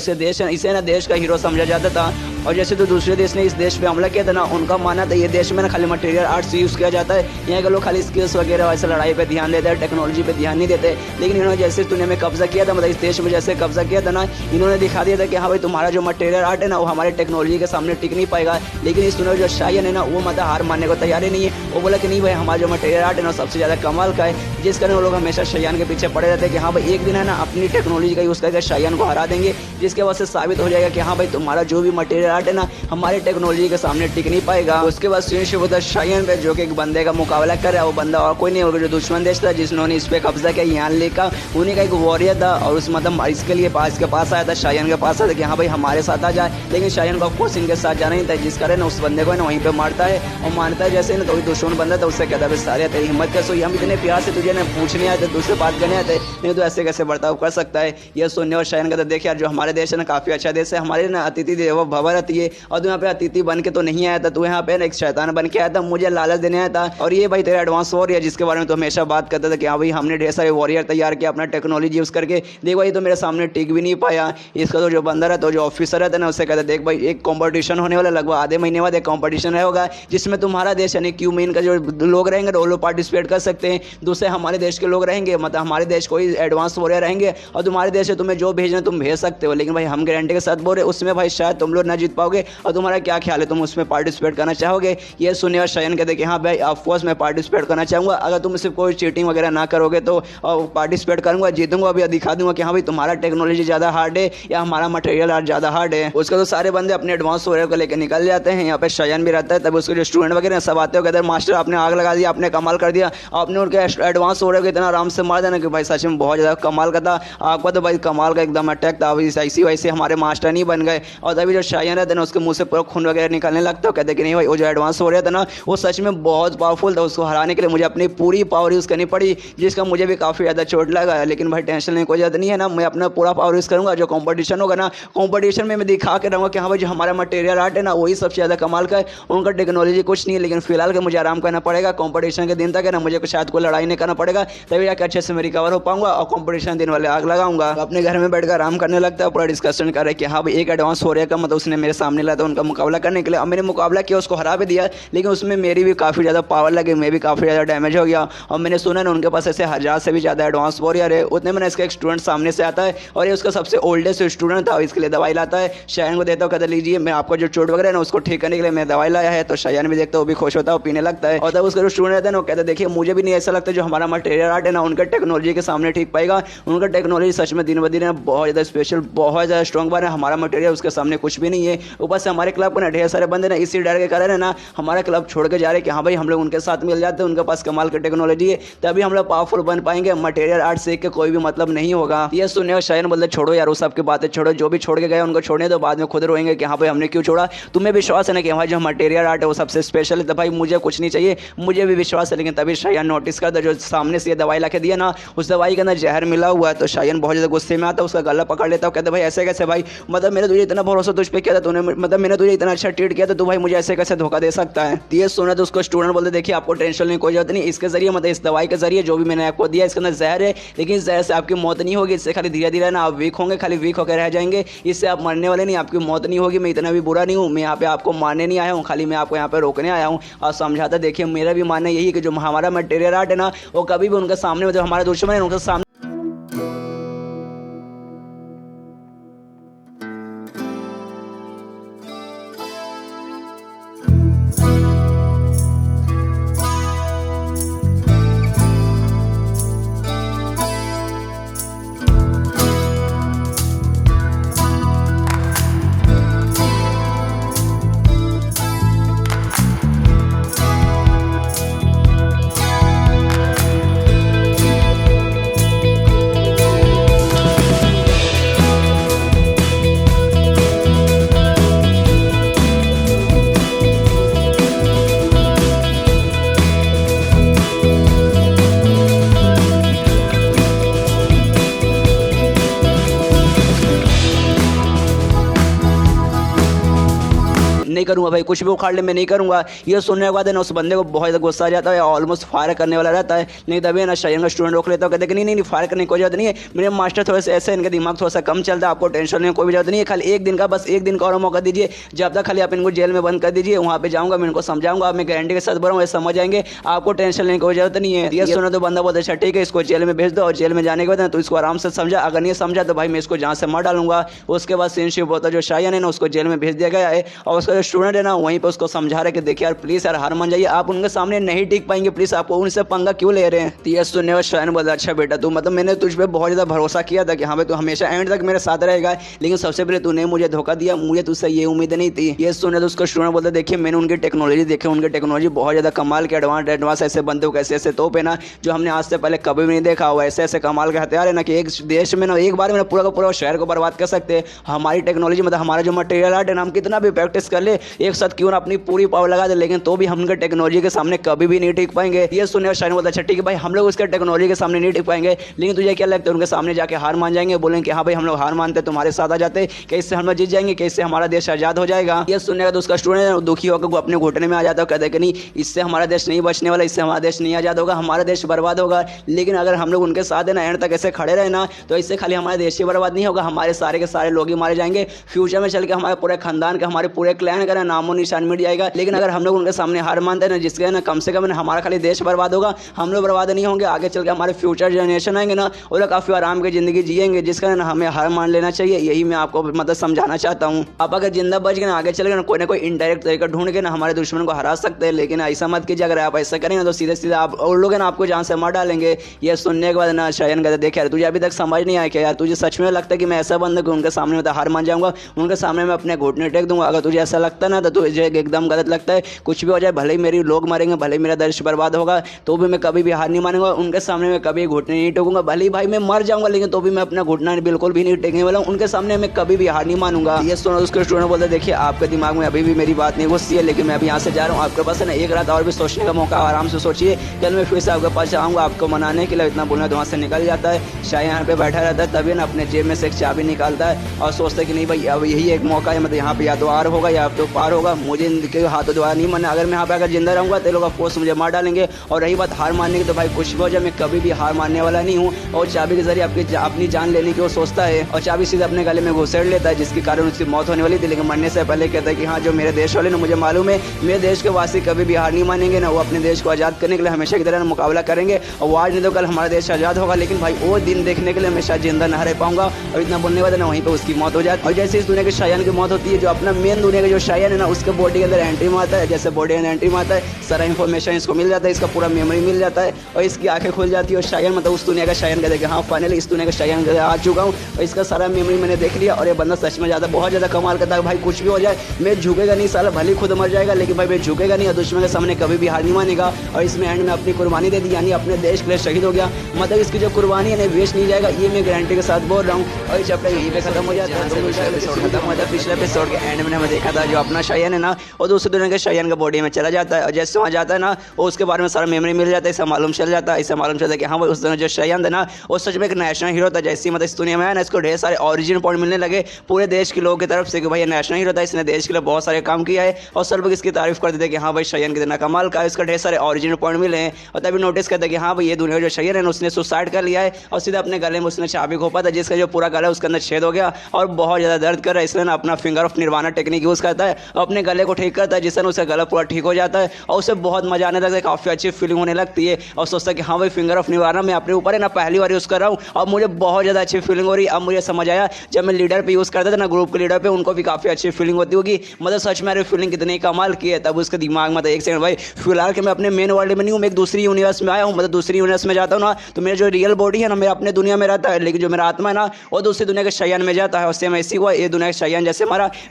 [SPEAKER 1] इसे ना देश का हीरो समझा जाता था। और जैसे तो दूसरे देश ने इस देश पे हमला किया था ना, उनका मानना था ये देश में ना खाली मटेरियल आर्ट्स यूज़ किया जाता है, यहाँ के लोग खाली स्किल्स वगैरह वैसे लड़ाई पे ध्यान देते हैं, टेक्नोलॉजी पे ध्यान नहीं देते। लेकिन इन्होंने जैसे दुनिया में कब्जा किया था, मतलब इस देश में जैसे कब्जा किया था ना, इन्होंने दिखा दिया था कि हाँ भाई तुम्हारा जो मटेरियल आर्ट है ना वो हमारे टेक्नोलॉजी के सामने टिक नहीं पाएगा। लेकिन इस दुनिया जो शायन है ना, वो मतलब हार मानने को तैयार ही नहीं है। वो बोला कि नहीं भाई हमारा जो मटेरियल आर्ट है ना सबसे ज़्यादा कमाल का है, जिस कारण वो लोग हमेशा शायन के पीछे पड़े रहते हैं कि हाँ भाई एक दिन है ना अपनी टेक्नोलॉजी का यूज़ करके शायन को हरा देंगे, जिसके वजह से साबित हो जाएगा कि हाँ भाई तुम्हारा जो भी मटेरियल आर्ट है ना हमारे टेक्नोलॉजी के सामने टिक नहीं पाएगा। उसके बाद सीन शुरू होता है शायन पे, जो कि एक बंदे का मुकाबला कर रहा है। वो बंदा और कोई नहीं होगा जो दुश्मन देश था जिन्होंने इस पे कब्जा किया, यहाँ लेकर उन्हीं का एक वॉरियर था। और उस मतलब इसके लिए इसके पास आया था, शायन के पास आया था कि हाँ भाई हमारे साथ आ जाए। लेकिन शायन को ऑफकोर्स इनके साथ जाना नहीं था, जिस कारण उस बंदे को ना वहीं पे मारता है। और मारता है जैसे ना तो दुश्मन बंदा था, उससे कहता है सारे तेरी हिम्मत कैसे हुई, हम इतने प्यार से तुझे ना पूछने आए थे, दूसरे बात करने आए थे, नहीं तो ऐसे कैसे बर्ताव कर सकता है। यह सुनने और शायन कहता देखिए यार जो हमारे देश है ना काफ़ी अच्छा देश है, हमारे ना अतिथि देवो भव रहती है, और तू यहाँ पे अतिथि बन के तो नहीं आया था, तू यहाँ पे एक शैतान बन के आया था, मुझे लालच देने आया था। और ये भाई तेरा एडवांस वॉरियर जिसके बारे में तो हमेशा बात करता था कि हाँ भाई हमने ढेर सारे वॉरियर तैयार किया अपना टेक्नोलॉजी यूज़ करके, देख भाई तो मेरे सामने टिक भी नहीं पाया। इसका तो जो बंदा रहता है, जो ऑफिसर रहता है ना, उससे कहता देख भाई एक कॉम्पिटिशन होने वाला, लगभग आधे महीने बाद एक कॉम्पिटिशन होगा जिसमें तुम्हारा देश यानी क्यूमेन का जो लोग रहेंगे वो लोग पार्टिसिपेट कर सकते हैं, दूसरे हमारे देश के लोग रहेंगे, मतलब हमारे देश कोई एडवांस वॉरियर रहेंगे, और तुम्हारे देश से तुम्हें जो भेजना तुम भेज सकते हो। लेकिन भाई हम गारंटी के साथ बोल रहे उसमें भाई शायद तुम लोग ना जीत पाओगे। और तुम्हारा क्या ख्याल है, तुम उसमें पार्टिसिपेट करना चाहोगे? ये सुनने और शायन कहते कि हाँ भाई ऑफकोर्स मैं पार्टिसिपेट करना चाहूँगा, अगर तुम सिर्फ कोई चीटिंग वगैरह ना करोगे तो पार्टिसिपेट करूँगा, जीतूंगा, अभी दिखा दूंगा कि हाँ भाई तुम्हारा टेक्नोलॉजी ज़्यादा हार्ड है या हमारा मटेरियल आर्ट ज़्यादा हार्ड है। उसका तो सारे बंदे अपने एडवांस वॉरियर को लेकर निकल जाते हैं। यहाँ पे शायन भी रहता है, तब उसके जो स्टूडेंट वगैरह सब आते हो कहते हैं मास्टर आपने आग लगा दिया, आपने कमाल कर दिया, आपने उनके एडवांस वॉरियर को इतना आराम से मार देना कि भाई सच में बहुत ज़्यादा कमाल का था। आपका तो भाई कमाल का एकदम अटैक था, ऐसी वैसे हमारे मास्टर नहीं बन गए। और तभी जो शायन जाता है ना उसके मुंह से पूरा खून वगैरह निकलने लगता है। कहते कि नहीं भाई वो जो एडवांस हो रहा था ना वो सच में बहुत पावरफुल था, उसको हराने के लिए मुझे अपनी पूरी पावर यूज़ करनी पड़ी, जिसका मुझे भी काफ़ी ज़्यादा चोट लगा। लेकिन भाई टेंशन लेने कोई ज़रूरत नहीं है ना, मैं अपना पूरा पावर यूज़ करूँगा। जो कॉम्पिटिशन होगा ना कॉम्पिटिशन में मैं दिखा के रहूँगा कि हाँ भाई जो हमारा मटेरियल आर्ट है ना वही सबसे ज़्यादा कमाल का है, उनका टेक्नोलॉजी कुछ नहीं है। लेकिन फिलहाल के मुझे आराम करना पड़ेगा, कॉम्पिटिशन के दिन तक है ना मुझे शायद कोई लड़ाई नहीं करना पड़ेगा, तभी जाकर अच्छे से मैं रिकवर हो पाऊंगा और कॉम्पिटिशन दिन वाले आग लगाऊंगा। अपने घर में बैठकर आराम करने लगता है, पूरा डिस्कशन कर रहे कि हाँ भाई एक एडवांस हो रहा का मतलब उसने मेरे सामने लाया था उनका मुकाबला करने के लिए। अब मैंने मुकाबला किया, उसको हरा भी दिया, लेकिन उसमें मेरी भी काफ़ी ज़्यादा पावर लगी, मैं भी काफ़ी ज़्यादा डैमेज हो गया। और मैंने सुना ना उनके पास ऐसे 1000 से भी ज़्यादा एडवांस वॉरियर है। उतने में इसका एक स्टूडेंट सामने से आता है और ये उसका सबसे ओल्डेस्ट स्टूडेंट था, इसके लिए दवाई लाता है, शायन को देता हूँ, कहता लीजिए मैं आपको जो चोट वगैरह है ना उसको ठीक करने के लिए मैं दवाई लाया है। तो शायन भी देखता है, वो भी खुश होता है, वो पीने लगता है। और तब उसका जो स्टूडेंट रहता है ना वो कहता है देखिए मुझे भी नहीं ऐसा लगता जो हमारा मटेरियल आर्ट है ना उनका टेक्नोलॉजी के सामने ठीक पाएगा, उनका टेक्नोलॉजी सच में दिन ब दिन बहुत ज़्यादा स्पेशल, बहुत ज़्यादा स्ट्रॉन्ग बना है, हमारा मटेरियल उसके सामने कुछ भी नहीं है। ऊपर से हमारे क्लब को ना ढेर सारे बंदे ना इसी डर के कारण है ना हमारा क्लब छोड़ के जा रहे हैं कि हाँ भाई हम लोग उनके साथ मिल जाते हैं, उनके पास कमाल की टेक्नोलॉजी है, तभी हम लोग पावरफुल बन पाएंगे। मटेरियल आर्ट सीख के कोई भी मतलब नहीं होगा। ये सुनने और शायन बोलते छोड़ो यार वो सब की बातें छोड़ो, जो भी छोड़ के गए उनको छोड़ने दो, बाद में खुद रोएंगे कि हाँ भाई हमने क्यों छोड़ा। तुम्हें विश्वास है ना कि हमारा जो मटेरियल आर्ट है वो सबसे स्पेशल है, तो भाई मुझे कुछ नहीं चाहिए, मुझे भी विश्वास है। लेकिन तभी शायन नोटिस करता जो सामने से ये दवाई ला के दिया ना उस दवाई के अंदर जहर मिला हुआ है। तो शायन बहुत ज़्यादा गुस्से में आता है, उसका गला पकड़ लेता है, कहता भाई ऐसे कैसे भाई, मतलब मैंने तुझे इतना भरोसा तुझ पे किया था, तूने मतलब मैंने तुझे इतना अच्छा ट्रीट किया था, तू भाई मुझे ऐसे कैसे धोखा दे सकता है। ये सुना तो उसको स्टूडेंट बोलते देखिए आपको टेंशन नहीं कोई जरूरत नहीं, इसके जरिए मतलब इस दवाई के जरिए जो भी मैंने आपको दिया इसके अंदर जहर है, लेकिन इस जहर से आपकी मौत नहीं होगी, इससे खाली धीरे धीरे ना आप वीक होंगे, खाली वीक होकर रह जाएंगे, इससे आप मरने वाले नहीं, आपकी मौत नहीं होगी। मैं इतना भी बुरा नहीं हूँ, मैं यहाँ पे आपको मारने नहीं आया हूँ, खाली मैं आपको यहाँ पे रोकने आया हूँ और समझाता। देखिए मेरा भी मानना यही है कि जो हमारा मटेरियल आर्ट है ना वो कभी भी उनके सामने मतलब हमारे दुश्मन है उनके सामने नहीं करूंगा भाई, कुछ भी उखाड़ ले मैं नहीं करूंगा। ये सुनने के बाद है ना उस बंदे को बहुत ज़्यादा गुस्सा आ जाता है, ऑलमोस्ट फायर करने वाला रहता है। नहीं तभी ना शायन का स्टूडेंट रोक लेता है, कहते कि नहीं नहीं फायर करने की कोई जरूरत नहीं है, मेरे मास्टर थोड़े से ऐसे इनका दिमाग थोड़ा सा कम चलता है, आपको टेंशन लेने कोई भी जरूरत नहीं है, खाली एक दिन का बस एक दिन का और मौका दीजिए, जब तक खाली आप इनको जेल में बंद कर दीजिए, वहाँ पे जाऊँगा मैं इनको समझाऊंगा, आप मैं गारंटी के साथ बोल रहा हूँ समझ आएंगे, आपको टेंशन लेने की कोई जरूरत नहीं है। ये सुना तो बंदा बहुत अच्छा ठीक है इसको जेल में भेज दो, और जेल में जाने के बाद तो इसको आराम से समझा, अगर नहीं समझा तो भाई मैं इसको जहाँ से मार डालूंगा। उसके बाद सीनशिप होता जो शायन है ना उसको जेल में भेज दिया गया है, और उसका जो स्टूडेंट है ना वहीं पर उसको समझा रहे कि देखिए यार प्लीज़ यार हार मान जाइए, आप उनके सामने नहीं टिक पाएंगे, प्लीज़ आपको उनसे पंगा क्यों ले रहे हैं। तो ये सुनने और शायन बोला अच्छा बेटा तू मतलब मैंने तुझ पे बहुत ज़्यादा भरोसा किया था कि हाँ भाई तू हमेशा एंड तक मेरे साथ रहेगा, लेकिन सबसे पहले तूने मुझे धोखा दिया, मुझे तुझसे ये उम्मीद नहीं थी। ये सुने तो उसका स्टूडेंट बोलता देखिए मैंने उनकी टेक्नोलॉजी देखी, उनकी टेक्नोलॉजी बहुत ज़्यादा कमाल के एडवांस ऐसे बनते हो कैसे ऐसे तोप है ना जो हमने आज से पहले कभी भी नहीं देखा हुआ, ऐसे ऐसे कमाल के हथियार है ना कि एक देश में ना एक बार में पूरा का पूरा शहर को बर्बाद कर सकते हैं। हमारी टेक्नोलॉजी मतलब हमारा जो मटेरियल आर्ट है ना हम कितना भी प्रैक्टिस कर ले एक साथ क्यों ना अपनी पूरी पावर लगा दे, लेकिन तो भी हम उनके टेक्नोलॉजी के सामने कभी भी नहीं टिक पाएंगे। ये सुनने और शायन बोलता अच्छा ठीक है भाई हम लोग उसके टेक्नोलॉजी के सामने नहीं टिक पाएंगे, लेकिन तुझे क्या लगता है उनके सामने जाके हार मान जाएंगे, बोलेंगे कि हाँ भाई हम लोग हार मानते तुम्हारे साथ आ जाते, कैसे हम लोग जीत जाएंगे, कैसे हमारा देश आज़ाद हो जाएगा। ये सुनने का तो उसका स्टूडेंट दुखी होकर वो अपने घुटने में आ जाता है, कहते कि नहीं इससे हमारा देश नहीं बचने वाला, इससे हमारा देश नहीं आज़ाद होगा, हमारा देश बर्बाद होगा। लेकिन अगर हम लोग उनके साथ है ना एंड तक ऐसे खड़े रहे ना तो इससे खाली हमारा देश ही बर्बाद नहीं होगा, हमारे सारे के सारे लोग ही मारे जाएंगे, फ्यूचर में चल के हमारे पूरे खानदान का हमारे पूरे क्लैन का नामो निशान मिट जाएगा। लेकिन अगर हम लोग उनके सामने हार मानते हैं ना जिसके ना कम से कम हमारा खाली देश बर्बाद होगा, हम लोग बर्बाद नहीं होंगे, आगे चल के हमारे फ्यूचर जनरेशन आएंगे ना वो लोग काफ़ी आराम की ज़िंदगी जिएंगे, जिसका ना हमें हार मान लेना चाहिए। यही मैं आपको मतलब समझाना चाहता हूँ। आप अगर जिंदा बच गए ना आगे चल के ना कोई इनडायरेक्ट तरीका ढूंढ के ना हमारे दुश्मन को हरा सकते हैं, लेकिन ऐसा मत कीजिए, अगर आप ऐसा करेंगे तो सीधे सीधे आप और लोग ना आपको जान से मार डालेंगे। ये सुनने के बाद ना शायन कहते देख यार तुझे अभी तक समझ नहीं आया क्या यार, तुझे सच में लगता है कि मैं ऐसा बंदा कि उनके सामने मतलब हार मान जाऊंगा, उनके सामने मैं अपने घुटने टेक दूंगा। अगर तुझे ऐसा लगता लगता ना तो तुझे एकदम गलत लगता है। कुछ भी हो जाए, भले ही मेरी लोग मरेंगे, भले ही मेरा देश बर्बाद होगा, तो भी मैं कभी भी हार नहीं मानूंगा। उनके सामने मैं कभी घुटने नहीं टेकूंगा। भले ही भाई मैं मर जाऊंगा, लेकिन तो भी मैं अपना घुटना बिल्कुल भी नहीं टेकने वाला हूं। उनके सामने मैं कभी भी हार नहीं मानूंगा। ये सुनो उसके स्टूडेंट बोलते, देखिए आपके दिमाग में अभी भी मेरी बात नहीं घुसती है, लेकिन मैं अभी यहाँ से जा रहा हूँ। आपके पास है ना एक रात और भी सोचने का मौका, आराम से सोचिए। कल मैं फिर से आपके पास आऊँगा आपको मनाने के लिए। इतना बोलना तो वहाँ से निकल जाता है। शायद यहाँ पे बैठा रहता है, तभी ना अपने जेब में से एक चाबी निकालता है और सोचता है कि नहीं भाई अब यही एक मौका है, मतलब यहाँ पे या तो आर होगा या तो पार होगा। मुझे इनके हाथों द्वारा नहीं मानना। अगर मैं यहाँ पे अगर जिंदा रहूँगा तो लोग ऑफकोर्स मुझे मार डालेंगे। और रही बात हार मानने की, तो भाई कुछ भी हो जाए मैं कभी भी हार मानने वाला नहीं हूँ। और चाबी के जरिए अपनी जान लेने की वो सोचता है और चाबी सीधे अपने गले में घुसेड़ लेता है, जिसके कारण उसकी मौत होने वाली थी। लेकिन मरने से पहले कहता है कि हाँ जो मेरे देश वाले ना, मुझे मालूम है मेरे देश के वासी कभी भी हार नहीं मानेंगे ना, वो अपने देश को आज़ाद करने के लिए हमेशा की तरह मुकाबला करेंगे। और वो आज नहीं तो कल हमारा देश आज़ाद होगा, लेकिन भाई वो दिन देखने के लिए मैं शायद जिंदा ना रह पाऊंगा। और इतना बोलने के बाद ना वहीं पे उसकी मौत हो जाती है। और जैसे इस दुनिया के शायान की मौत होती है, जो अपना मेन दुनिया का जो शायान है ना, उसके बॉडी के अंदर एंट्री में आता है। जैसे बॉडी में एंट्री में आता है, सारा इन्फॉर्मेशन इसको मिल जाता है, इसका पूरा मेमोरी मिल जाता है और इसकी आंखें खुल जाती है। और शायान मतलब उस दुनिया का शायान कहते हैं कि हाँ फाइनली इस दुनिया का शायान आ चुका हूँ और इसका सारा मेमोरी मैंने देख लिया। और ये बंदा सच में ज़्यादा बहुत ज़्यादा कमाल करता है। भाई कुछ भी हो जाए मैं झुकेगा नहीं, साला भले खुद मर जाएगा, लेकिन भाई मैं झुकेगा नहीं और दुश्मन के सामने कभी भी हार नहीं मानेगा। और इसमें एंड में अपनी कुर्बानी दे दी, यानी अपने देश के लिए शहीद हो गया। मतलब इसकी जो कुर्बानी है वेस्ट नहीं जाएगा, ये मैं गारंटी के साथ बोल रहा हूँ। और चैप्टर यहीं पे खत्म हो जाता है। पिछले एपिसोड के एंड में हमें देखा था जो अपना शायान है ना, और दूसरे दुनिया के शायान का बॉडी में चला जाता है। और जैसे वहाँ जाता है ना, वो उसके बारे में सारा मेमोरी मिल जाता है। इसे मालूम चल जाता है, इसे मालूम चलता है कि हाँ भाई उस दिन जो शायान था ना, वो सच में एक नेशनल हीरो था। जैसे मतलब इस दुनिया में है ना, इसको ढेर सारे ऑरिजिन पॉइंट मिलने लगे पूरे देश के लोगों की तरफ से कि भाई ये नेशनल हीरो था, इसने देश के लिए बहुत सारे काम किया है। और सब लोग इसकी तारीफ करते थे कि हाँ भाई शायान कितना कमाल का है, इसका ढेर सारे ऑरिजिन पॉइंट मिले हैं। और तभी नोटिस करते कि हाँ भाई ये दुनिया जो शायान है ना, उसने सुसाइड कर लिया है और सीधा अपने गले में उसने चाबी घोपा था, जिसका जो पूरा गला उसके अंदर छेद हो गया और बहुत ज़्यादा दर्द कर रहा है। इसलिए ना अपना finger of nirvana technique use करता है और अपने गले को ठीक करता है, जिससे उसका गला पूरा ठीक हो जाता है और उसे बहुत मजा आने लगता है, काफ़ी अच्छी फीलिंग होने लगती है। और सोचता है कि हाँ भाई फिंगर ऑफ निर्वाणा मैं अपने ऊपर है ना पहली बार यूज़ कर रहा हूँ और मुझे बहुत ज़्यादा अच्छी फीलिंग हो रही है। अब मुझे समझ आया जब मैं लीडर पे यूज़ करता था ना, ग्रुप के लीडर पे, उनको भी काफ़ी अच्छी फीलिंग होती होगी। मतलब सच में फीलिंग कितनी कमाल की है। तब उसके दिमाग में था एक सेकंड भाई, फिलहाल कि मैं अपने मेन वर्ल्ड में नहीं हूँ, मैं एक दूसरी यूनिवर्स में आया हूँ। मतलब दूसरी यूनिवर्स में जाता हूँ ना, तो मेरा जो रियल बॉडी है ना मेरा अपने दुनिया में रहता है, लेकिन जो मेरा आत्मा है ना वो दूसरी दुनिया के शायान में जाता है। और सेम ऐसी हुआ, ये दुनिया के शायान जैसे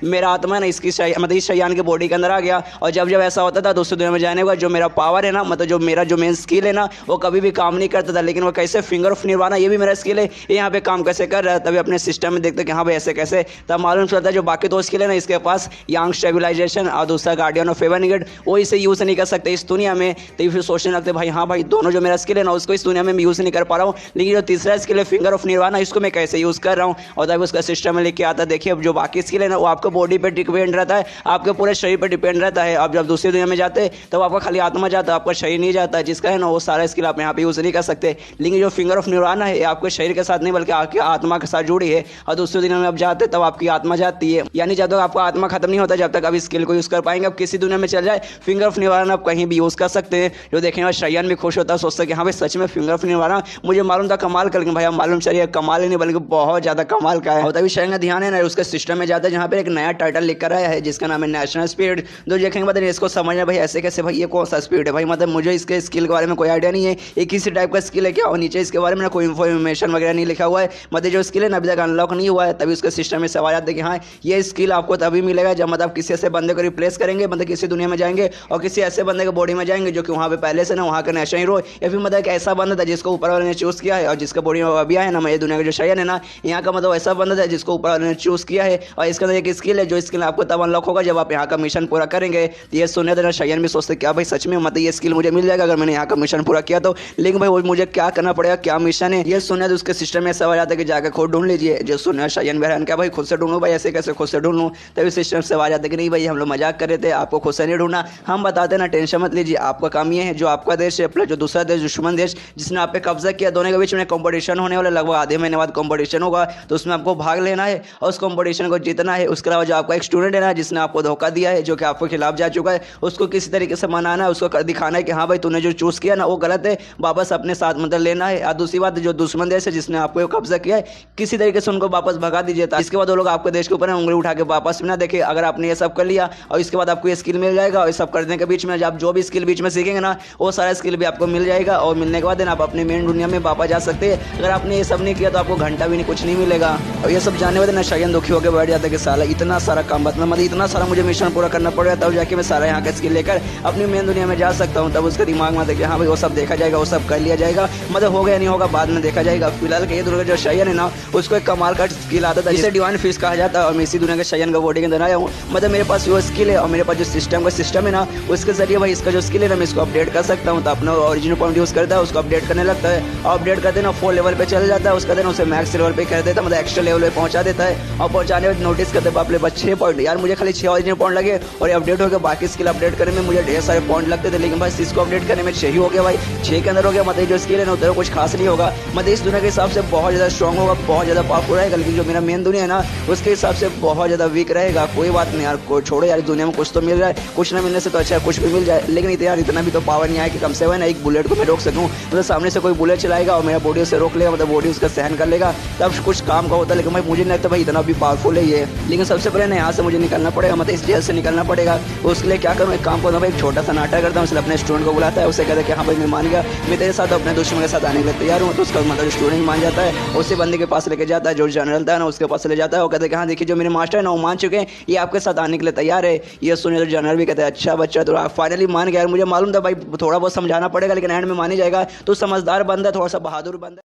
[SPEAKER 1] मेरा आत्मा है ना इसकी मतलब इस शायान के बॉडी के अंदर आ गया। और जब ऐसा होता था दूसरी दुनिया में जाने का, जो मेरा पावर है ना, मतलब जो मेरा जो मेन स्किल है ना, वो कभी भी काम नहीं करता था। लेकिन वो कैसे फिंगर ऑफ निर्वाणा, ये भी मेरा स्किल है, ये यहाँ पे काम कैसे कर रहा है। तभी अपने सिस्टम में देखते कि हाँ भाई ऐसे कैसे, तब मालूम चलता है जो बाकी दो स्किल है ना इसके पास, यांग स्टेबलाइजेशन और दूसरा गार्डियन ऑफ हेवन, वो इसे यूज़ नहीं कर सकते इस दुनिया में। तो फिर सोचने लगते भाई हाँ भाई दोनों जो मेरा स्किल है ना उसको इस दुनिया में मैं यूज़ नहीं कर पा रहा हूँ, लेकिन जो तीसरा स्किल है फिंगर ऑफ निर्वाणा, इसको मैं कैसे यूज़ कर रहा हूँ। और तभी उसका सिस्टम में लेके आता है। देखिए अब जो बाकी स्किल है ना वो आपको बॉडी पे डिपेंड रहता है, आपके पूरे शरीर पर डिपेंड रहता है। अब जब दूसरी दुनिया में जाते हैं तब आपका खाली आत्मा जाता है, आपका शरीर नहीं जाता है, जिसका है ना वो सारा स्किल आप यहाँ पे यूज़ नहीं कर सकते। लेकिन जो फिंगर ऑफ निर्वाणा है आपके शरीर के साथ नहीं बल्कि आपकी आत्मा के साथ जुड़ी है। और दूसरी दुनिया में आप जाते तब आपकी आत्मा जाती है, यानी जब तक आपका आत्मा खत्म नहीं होता जब तक आप स्किल को यूज़ कर पाएंगे। अब किसी दुनिया में चल जाए फिंगर ऑफ निर्वाणा आप कहीं भी यूज़ कर सकते हैं। जो देखने में शायान भी खुश होता है, सोचता है कि हाँ भाई सच में फिंगर ऑफ निर्वाणा मुझे मालूम था कमाल कर, लेकिन भाई अब मालूम चलिए कमाल ही नहीं बल्कि बहुत ज़्यादा कमाल का है। और तभी शायन का ध्यान है ना उसके सिस्टम में जाता है, जहाँ पर एक नया टाइटल लिख कर आया है जिसका नाम है नेशनल स्पीड। जो देखेंगे मतलब इसको समझना भाई ऐसे कैसे, भाई ये कौन सा स्पीड है भाई, मतलब मुझे इसके स्किल के बारे में कोई आइडिया नहीं है, ये किसी टाइप का स्किल है क्या। और नीचे इसके बारे में कोई इन्फॉर्मेशन वगैरह नहीं लिखा हुआ है, मतलब जो स्किल है ना अभी तक अनलॉक नहीं हुआ है। तभी उसके सिस्टम में सवाल आते हैं कि हाँ ये स्किल आपको तभी मिलेगा जब मतलब किसी ऐसे बंदे को रिप्लेस करेंगे, मतलब किसी दुनिया में जाएंगे और किसी ऐसे बंदे के बॉडी में जाएंगे जो कि वहाँ पे पहले से ना वहाँ का नेशनल हीरो, या फिर मतलब ऐसा बंदा था जिसको ऊपर वाले ने चूज़ किया है और जिसका बॉडी में अभी आया ना, ये दुनिया का जो शायन है ना यहाँ का मतलब ऐसा बंदा था जिसको ऊपर वाले ने चूज़ किया है। और इसके अंदर एक स्किल है, जो स्किल आपको तब अनलॉक होगा जब आप यहाँ का मिशन पूरा करेंगे। तो ये सुनने देना शायन भी सोचते क्या भाई सच में मतलब ये स्किल मुझे मिल जाएगा अगर मैंने यहाँ का मिशन पूरा किया तो, लेकिन भाई वो मुझे क्या करना पड़ेगा, क्या मिशन है। ये सुनने तो उसके सिस्टम में सवाल आता है कि जाकर खुद ढूंढ लीजिए। जो सुनने शायन बहन क्या भाई खुद से ढूंढूं, भाई ऐसे कैसे खुद से ढूंढूं। तभी सिस्टम से आवाज आता है कि नहीं भाई हम लोग मजाक कर रहे थे, आपको खुद से नहीं ढूंढना, हम बताते ना, टेंशन मत लीजिए। आपका काम ये है जो आपका देश है प्लस जो दूसरा देश दुश्मन देश जिसने आप पे कब्जा किया, दोनों के बीच में कंपटीशन होने वाला, लगभग आधे महीने बाद कंपटीशन होगा। तो उसमें आपको भाग लेना है और उस कंपटीशन को जीतना है। उसके अलावा जो आपका एक स्टूडेंट है ना जिसने आपको धोखा दिया है, जो कि आपके खिलाफ जा चुका है, उसको किसी तरीके से मनाना है, उसको दिखाना है कि हाँ भाई तूने जो चूज़ किया ना वो गलत है, वापस अपने साथ मतलब लेना है। और दूसरी बात जो दुश्मन देश है जिसने आपको कब्जा किया है, किसी तरीके से उनको वापस भगा दीजिए। इसके बाद वो लोग आपके देश के ऊपर उंगली उठा के वापस भी ना देखे। अगर आपने ये सब कर लिया और इसके बाद आपको ये स्किल मिल जाएगा, और ये सब करने के बीच में आप जो भी स्किल बीच में सीखेंगे ना वो सारा स्किल भी आपको मिल जाएगा। और मिलने के बाद आप अपने मेन दुनिया में वापस जा सकते हैं। अगर आपने ये सब नहीं किया तो आपको घंटा भी नहीं कुछ नहीं मिलेगा। और ये सब जानने वाले ना शायन दुखी होकर बैठ जाता है कि साला इतना सारा काम, मतलब इतना सारा मुझे मिशन पूरा करना पड़ेगा तब जाके मैं सारा यहाँ का स्किल लेकर अपनी मेन दुनिया में जा सकता हूँ। तब उसके दिमाग में देखिए हाँ भाई वो सब देखा जाएगा, वो सब कर लिया जाएगा, मतलब हो गया नहीं होगा बाद में देखा जाएगा। फिलहाल के ये दुनिया जो शयन है ना उसको एक कमाल का स्किल आता था जिसे डिवाइन फिश कहा जाता है और मैं इसी दुनिया के शयन का बॉडी के अंदर आया हूँ। मतलब मेरे पास वो स्किल है और मेरे पास जो सिस्टम है ना उसके जरिए भाई इसका जो स्किल है ना मैं इसको अपडेट कर सकता हूँ। तो अपना ओरिजिनल पॉइंट यूज करता है, उसको अपडेट करने लगता है और अपडेट करते ना 4 लेवल पे चल जाता है। उसका दिन उसे मैक्स लेवल पे कर देता है, मतलब एक्स्ट्रा लेवल पे पहुंचा देता है और पहुंचाने में नोटिस करते बाप रे बस 6 पॉइंट, यार मुझे खाली 6 ओरिजिनल पॉइंट लगे और ये अपडेट हो गया। बाकी स्किल अपडेट करने में मुझे ढेर सारे पॉइंट लगते थे, लेकिन भाई इसको अपडेट करने में 6 ही हो गया भाई, 6 के अंदर हो गया। मतलब जो स्किल है ना उतना कुछ खास नहीं होगा, मतलब इस दुनिया के हिसाब से बहुत ज़्यादा स्ट्रॉन्ग होगा, बहुत ज़्यादा पावरफुल रहेगा। लेकिन जो मेरा मेन दुनिया है ना उसके हिसाब से बहुत ज़्यादा वीक रहेगा। कोई बात नहीं यार, को छोड़ो यार, दुनिया में कुछ तो मिल रहा है, कुछ ना मिलने से तो अच्छा है कुछ भी मिल जाए। लेकिन यार इतना भी तो पावर नहीं आया कि कम से कम ना एक बुलेट को मैं रोक सकूँ। मतलब सामने से कोई बुलेट चलाएगा और मेरा बॉडी उसे रोक लेगा, मतलब बॉडी उसका सहन कर लेगा, तब कुछ काम का होता है। लेकिन भाई मुझे नहीं लगता भाई इतना भी पावरफुल है ये। लेकिन सबसे पहले ना यहाँ से मुझे निकलना पड़ेगा, मतलब इस जेल से निकलना पड़ेगा। उसके लिए क्या करूँ, एक काम करूँ भाई, एक छोटा सा नाटक करता हूँ, इसलिए अपने स्टूडेंट को बुलाता है, उसे कहता है कि हाँ भाई मैं मान गया, मैं तेरे साथ अपने दुश्मन के साथ आने के लिए तैयार हूँ। तो उसका मतलब स्टूडेंट मान जाता है, उसी बंदे के पास लेके जाता है जो जनरल था ना उसके पास ले जाता है। वो कहते हैं कि हाँ देखिए जो मेरे मास्टर है ना वो मान चुके हैं, ये आपके साथ आने के लिए तैयार है। ये सुने तो जनरल भी कहते हैं अच्छा बच्चा तो आप फाइनली मान गया। मुझे मालूम था भाई थोड़ा बहुत समझाना पड़ेगा लेकिन एंड में मान ही जाएगा। तो समझदार बंदा, थोड़ा सा बहादुर बंदा।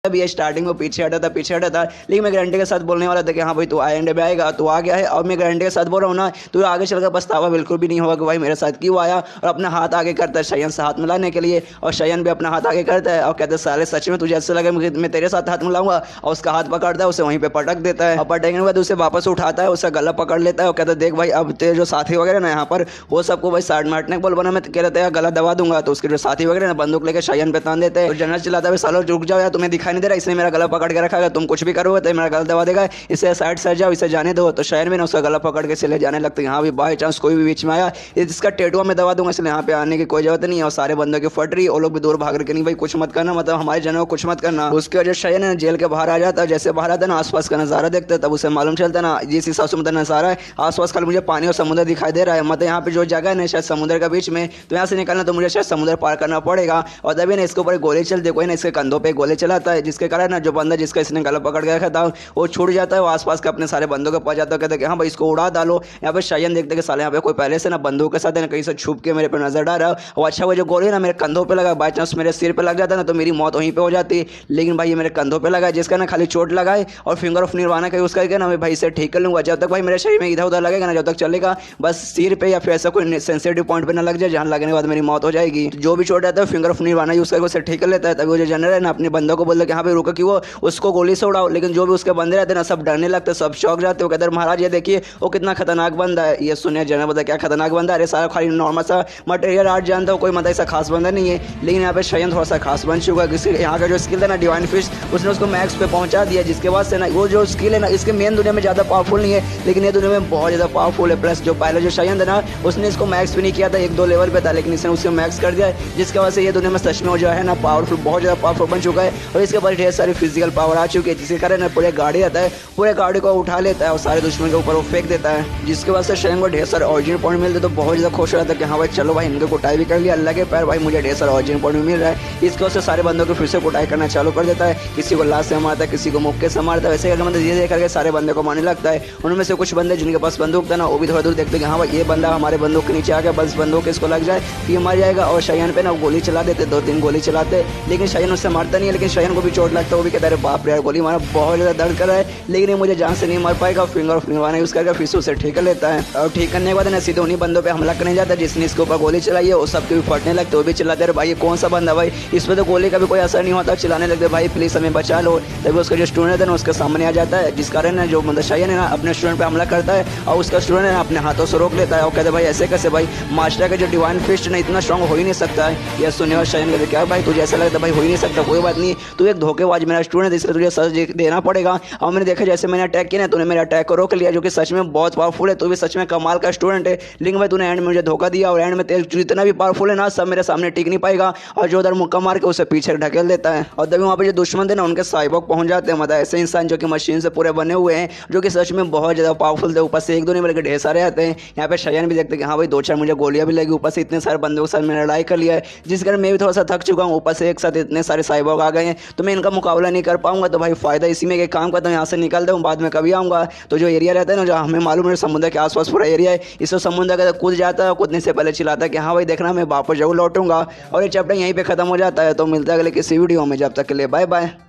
[SPEAKER 1] अभी स्टार्टिंग में पीछे हटा था, लेकिन मैं गारंटी के साथ बोलने वाला था कि हाँ भाई तू एंड में आएगा, तो आ गया है। और मैं गारंटी के साथ बोल रहा हूँ ना तो आगे चलकर पछतावा बिल्कुल भी नहीं होगा कि भाई मेरे साथ क्यों आया। और अपना हाथ आगे करता है शयन से हाथ मिलाने के लिए, और शयन भी अपना हाथ आगे करता है और कहता है साले सच में तुझे ऐसा लगा मैं तेरे साथ हाथ मिलाऊंगा। और उसका हाथ पकड़ता है, उसे वहीं पर पटक देता है और पटकने के बाद उसे वापस उठाता है, उसका गला पकड़ लेता है और कहता है देख भाई अब तेरे जो साथी वगैरह ना यहाँ पर वो सबको भाई साइड मारने को बोल बना, मैं कह रहा था गला दबा दूंगा। तो उसके जो साथी वगैरह ना बंदूक लेकर शयन पे तान देते हैं। जनरल चिल्लाता है सालों रुक जाओ यार, तुम्हें दिखाई नहीं दे रहा, इसने मेरा गला पकड़ के रखा है, तुम कुछ भी करोगे तो मेरा गला दबा देगा, इसे साइड से जाओ, इसे जाने दो। तो शहर में ना उसका गला पकड़ के चले जाने लगते हैं। हाँ भी बाई चांस कोई भी बीच में आया इसका टेटुआ में दबा दूंगा, इसलिए यहाँ पे आने की कोई जरूरत नहीं है। और सारे बंदों की फट रही, वो लोग भी दूर भाग रहे नहीं भाई कुछ मत करना, मतलब हमारे जनों को कुछ मत करना। उसकी वजह से शयन जेल के बाहर आ जाता है, जैसे बाहर आता है ना आसपास का नजारा देखते हैं तब उसे मालूम चलता है ना जिस हिसाब से मतलब नजारा है आसपास खाली मुझे पानी और समुद्र दिखाई दे रहा है। मतलब यहाँ पे जो जगह है ना शायद समुद्र के बीच में, तो यहाँ से निकलना तो मुझे शायद समुद्र पार करना पड़ेगा। और तभी ना इसके ऊपर गोली चलती, कोई ना इसके कंधों पर गोली चलाता है, जिसके कारण ना जो बंदा जिसका इसने गला पकड़ के रखा था वो छूट जाता है, वो आसपास के अपने सारे बंदों के पास जाता है, कहते हैं कि हाँ भाई इसको उड़ा डालो। यहाँ पे शयन देखते कि साले यहाँ पे कोई पहले से ना बंदूक के साथ है ना कहीं से छुप के मेरे पे नजर डाल रहा है। और अच्छा वो जो गोली ना मेरे कंधों पे लगा, बाई चांस मेरे सिर पे लग जाता ना तो मेरी मौत वहीं पे हो जाती। लेकिन भाई ये मेरे कंधों पे लगा, जिसका ना खाली चोट लगाए और फिंगर ऑफ निर्वाणा का यूज करके ना मैं भाई इसे ठीक कर लूंगा। जब तक भाई मेरे शरीर में इधर उधर लगेगा ना जब तक चलेगा, बस सिर पे या फिर ऐसा कोई सेंसिटिव पॉइंट पे ना लग जाए जहाँ लगने के बाद मेरी मौत हो जाएगी। जो भी चोट आता है फिंगर ऑफ निर्वाणा यूज करके उसे ठीक कर लेता है। तभी वो जो जनरल है ना अपने बंदों को बोलता है कि हाँ भाई रुको कि वो उसको गोली से उड़ाओ। लेकिन जो भी उसके बंदे रहते ना सब डरने लगते, सब चौंक जाते। वो कहते हैं महाराज ये देखिए वो कितना खतरनाक बंदा है। ये सुनिए जनरल बता क्या खतरनाक बंदा, अरे सारा खाली नॉर्मल सा मटेरियल आर्ट जानता हो, कोई मतलब ऐसा खास बंदा नहीं है। लेकिन यहाँ पे शयन थोड़ा सा खास बन चुका है। यहाँ का जो स्किल है ना डिवाइन फिश उसने उसको मैक्स पे पहुंचा दिया, जिसके बाद से ना वो जो स्किल है ना इसके मेन दुनिया में ज़्यादा पावरफुल नहीं है लेकिन ये दुनिया में बहुत ज़्यादा पावरफुल है। प्लस जो पहले जो शयन था ना उसने इसको मैक्स भी नहीं किया था, 1-2 लेवल पे था, लेकिन इसने उसको मैक्स कर दिया, जिसके वजह से ये दुनिया में सच में जो है ना पावरफुल बहुत ज़्यादा पावरफुल बन चुका है। और इसके बाद ढेर सारी फिजिकल पावर आ चुकी है, जिसके कारण पूरे गाड़ी आता है, पूरे गाड़ी को उठा लेता है और सारे दुश्मन के ऊपर वो फेंक देता है, जिसके वजह से शयन को ढेर सारे ओरिजिनल पॉइंट मिलते तो बहुत ज़्यादा खुश रहता है कि हाँ भाई चलो भाई इनके कुटाई भी कर लिया अल्लाह के पैर, भाई मुझे ढेर सारा ओरिजिनल पॉइंट मिल रहा है। इसकी वजह से सारे बंदों को फिर से कुटाई करना चालू कर देता है, किसी को लाश से मारता है, किसी को मुक्के से मारता है। वैसे करके मतलब धीरे करके सारे बंदे को मारने लगता है। उनमें से कुछ बंदे जिनके पास बंदूक था ना वो भी थोड़ा दूर देखते हैं कि हाँ भाई ये बंदा हमारे बंदूक के नीचे आ गया, बस बंदूक इसको लग जाए तो ये मर जाएगा। और शयन पे ना गोली चला देते, 2-3 गोली चलाते, लेकिन शयन उससे मारता नहीं है। लेकिन शयन को भी चोट लगता है, वो भी कहता है बाप रे गोली मारा बहुत ज़्यादा दर्द कर रहा है, लेकिन ये मुझे जान से नहीं मार पाएगा। फिंगर ऑफ निर्वाणा यूज़ करके फिर से उसे ठीक कर लेता है और ठीक करने के बाद ना सीधे उन्हीं बंदों पे हमला करने जाता है जिसने इसके ऊपर गोली चलाई है। वो सबके भी फटने लगते, वो भी चिल्लाते हैं भाई ये कौन सा बंदा भाई, इस पर तो गोली का भी कोई असर नहीं होता, चिल्लाने लगते भाई प्लीज़ हमें बचा लो। तभी उसका जो स्टूडेंट है ना उसके सामने आ जाता है, जिस कारण जो मतलब शयन है ना अपने स्टूडेंट पे हमला करता है और उसका स्टूडेंट है ना अपने हाथों से रोक लेता है और कहते भाई ऐसे कैसे भाई, मास्टर का जो डिवाइन फिस्ट ना इतना स्ट्रॉन्ग हो ही नहीं सकता है। यह सुने और शयन कहते क्या भाई तुझे ऐसा लगता भाई हो ही नहीं सकता, कोई बात नहीं तू एक धोखेबाज मेरा स्टूडेंट है इसलिए तुझे सच देना पड़ेगा। और मैंने देखा जैसे मैंने अटैक किया ना तूने मेरे अटैक को रोक लिया, जो कि सच में बहुत पावरफुल है, तू भी सच में कमाल का स्टूडेंट है। लेकिन भाई तूने एंड में मुझे धोखा दिया और एंड में तेरे जितना भी पावरफुल है ना सब मेरे सामने टिक नहीं पाएगा। और जो उधर मुक्का मार के उसे पीछे ढकेल देता है और तभी वहाँ पे जो दुश्मन थे ना उनके साइबॉग पहुंच जाते हैं। मतलब ऐसे इंसान जो कि मशीन से पूरे बने हुए हैं, जो कि सच में बहुत ज़्यादा पावरफुल थे, ऊपर से 1-2 नहीं बल्कि ढेर सारे आते हैं। यहाँ पे शयन भी देखते हैं कि हाँ भाई 2-4 मुझे गोलियां भी लगी, ऊपर से इतने सारे बंदों के साथ मैंने लड़ाई कर लिया है, जिस कारण मैं भी थोड़ा सा थक चुका हूँ, ऊपर से एक साथ इतने सारे साइबॉग आ गए हैं। तो मैं इनका मुकाबला नहीं कर पाऊंगा तो भाई फ़ायदा इसी में कि काम करता हूँ, यहाँ से निकलता हूँ, बाद में कभी आऊँगा। तो जो एरिया रहता है ना, जो हमें मालूम है समुद्र के आसपास पूरा एरिया है, इससे समुद्र का कूद जाता है, कूदने से पहले चिल्लाता है कि हाँ भाई देखना मैं वापस जरूर लौटूंगा। और ये चैप्टर यहीं पर ख़त्म हो जाता है। तो मिलता है अगले किसी वीडियो में, जब तक के लिए बाय बाय।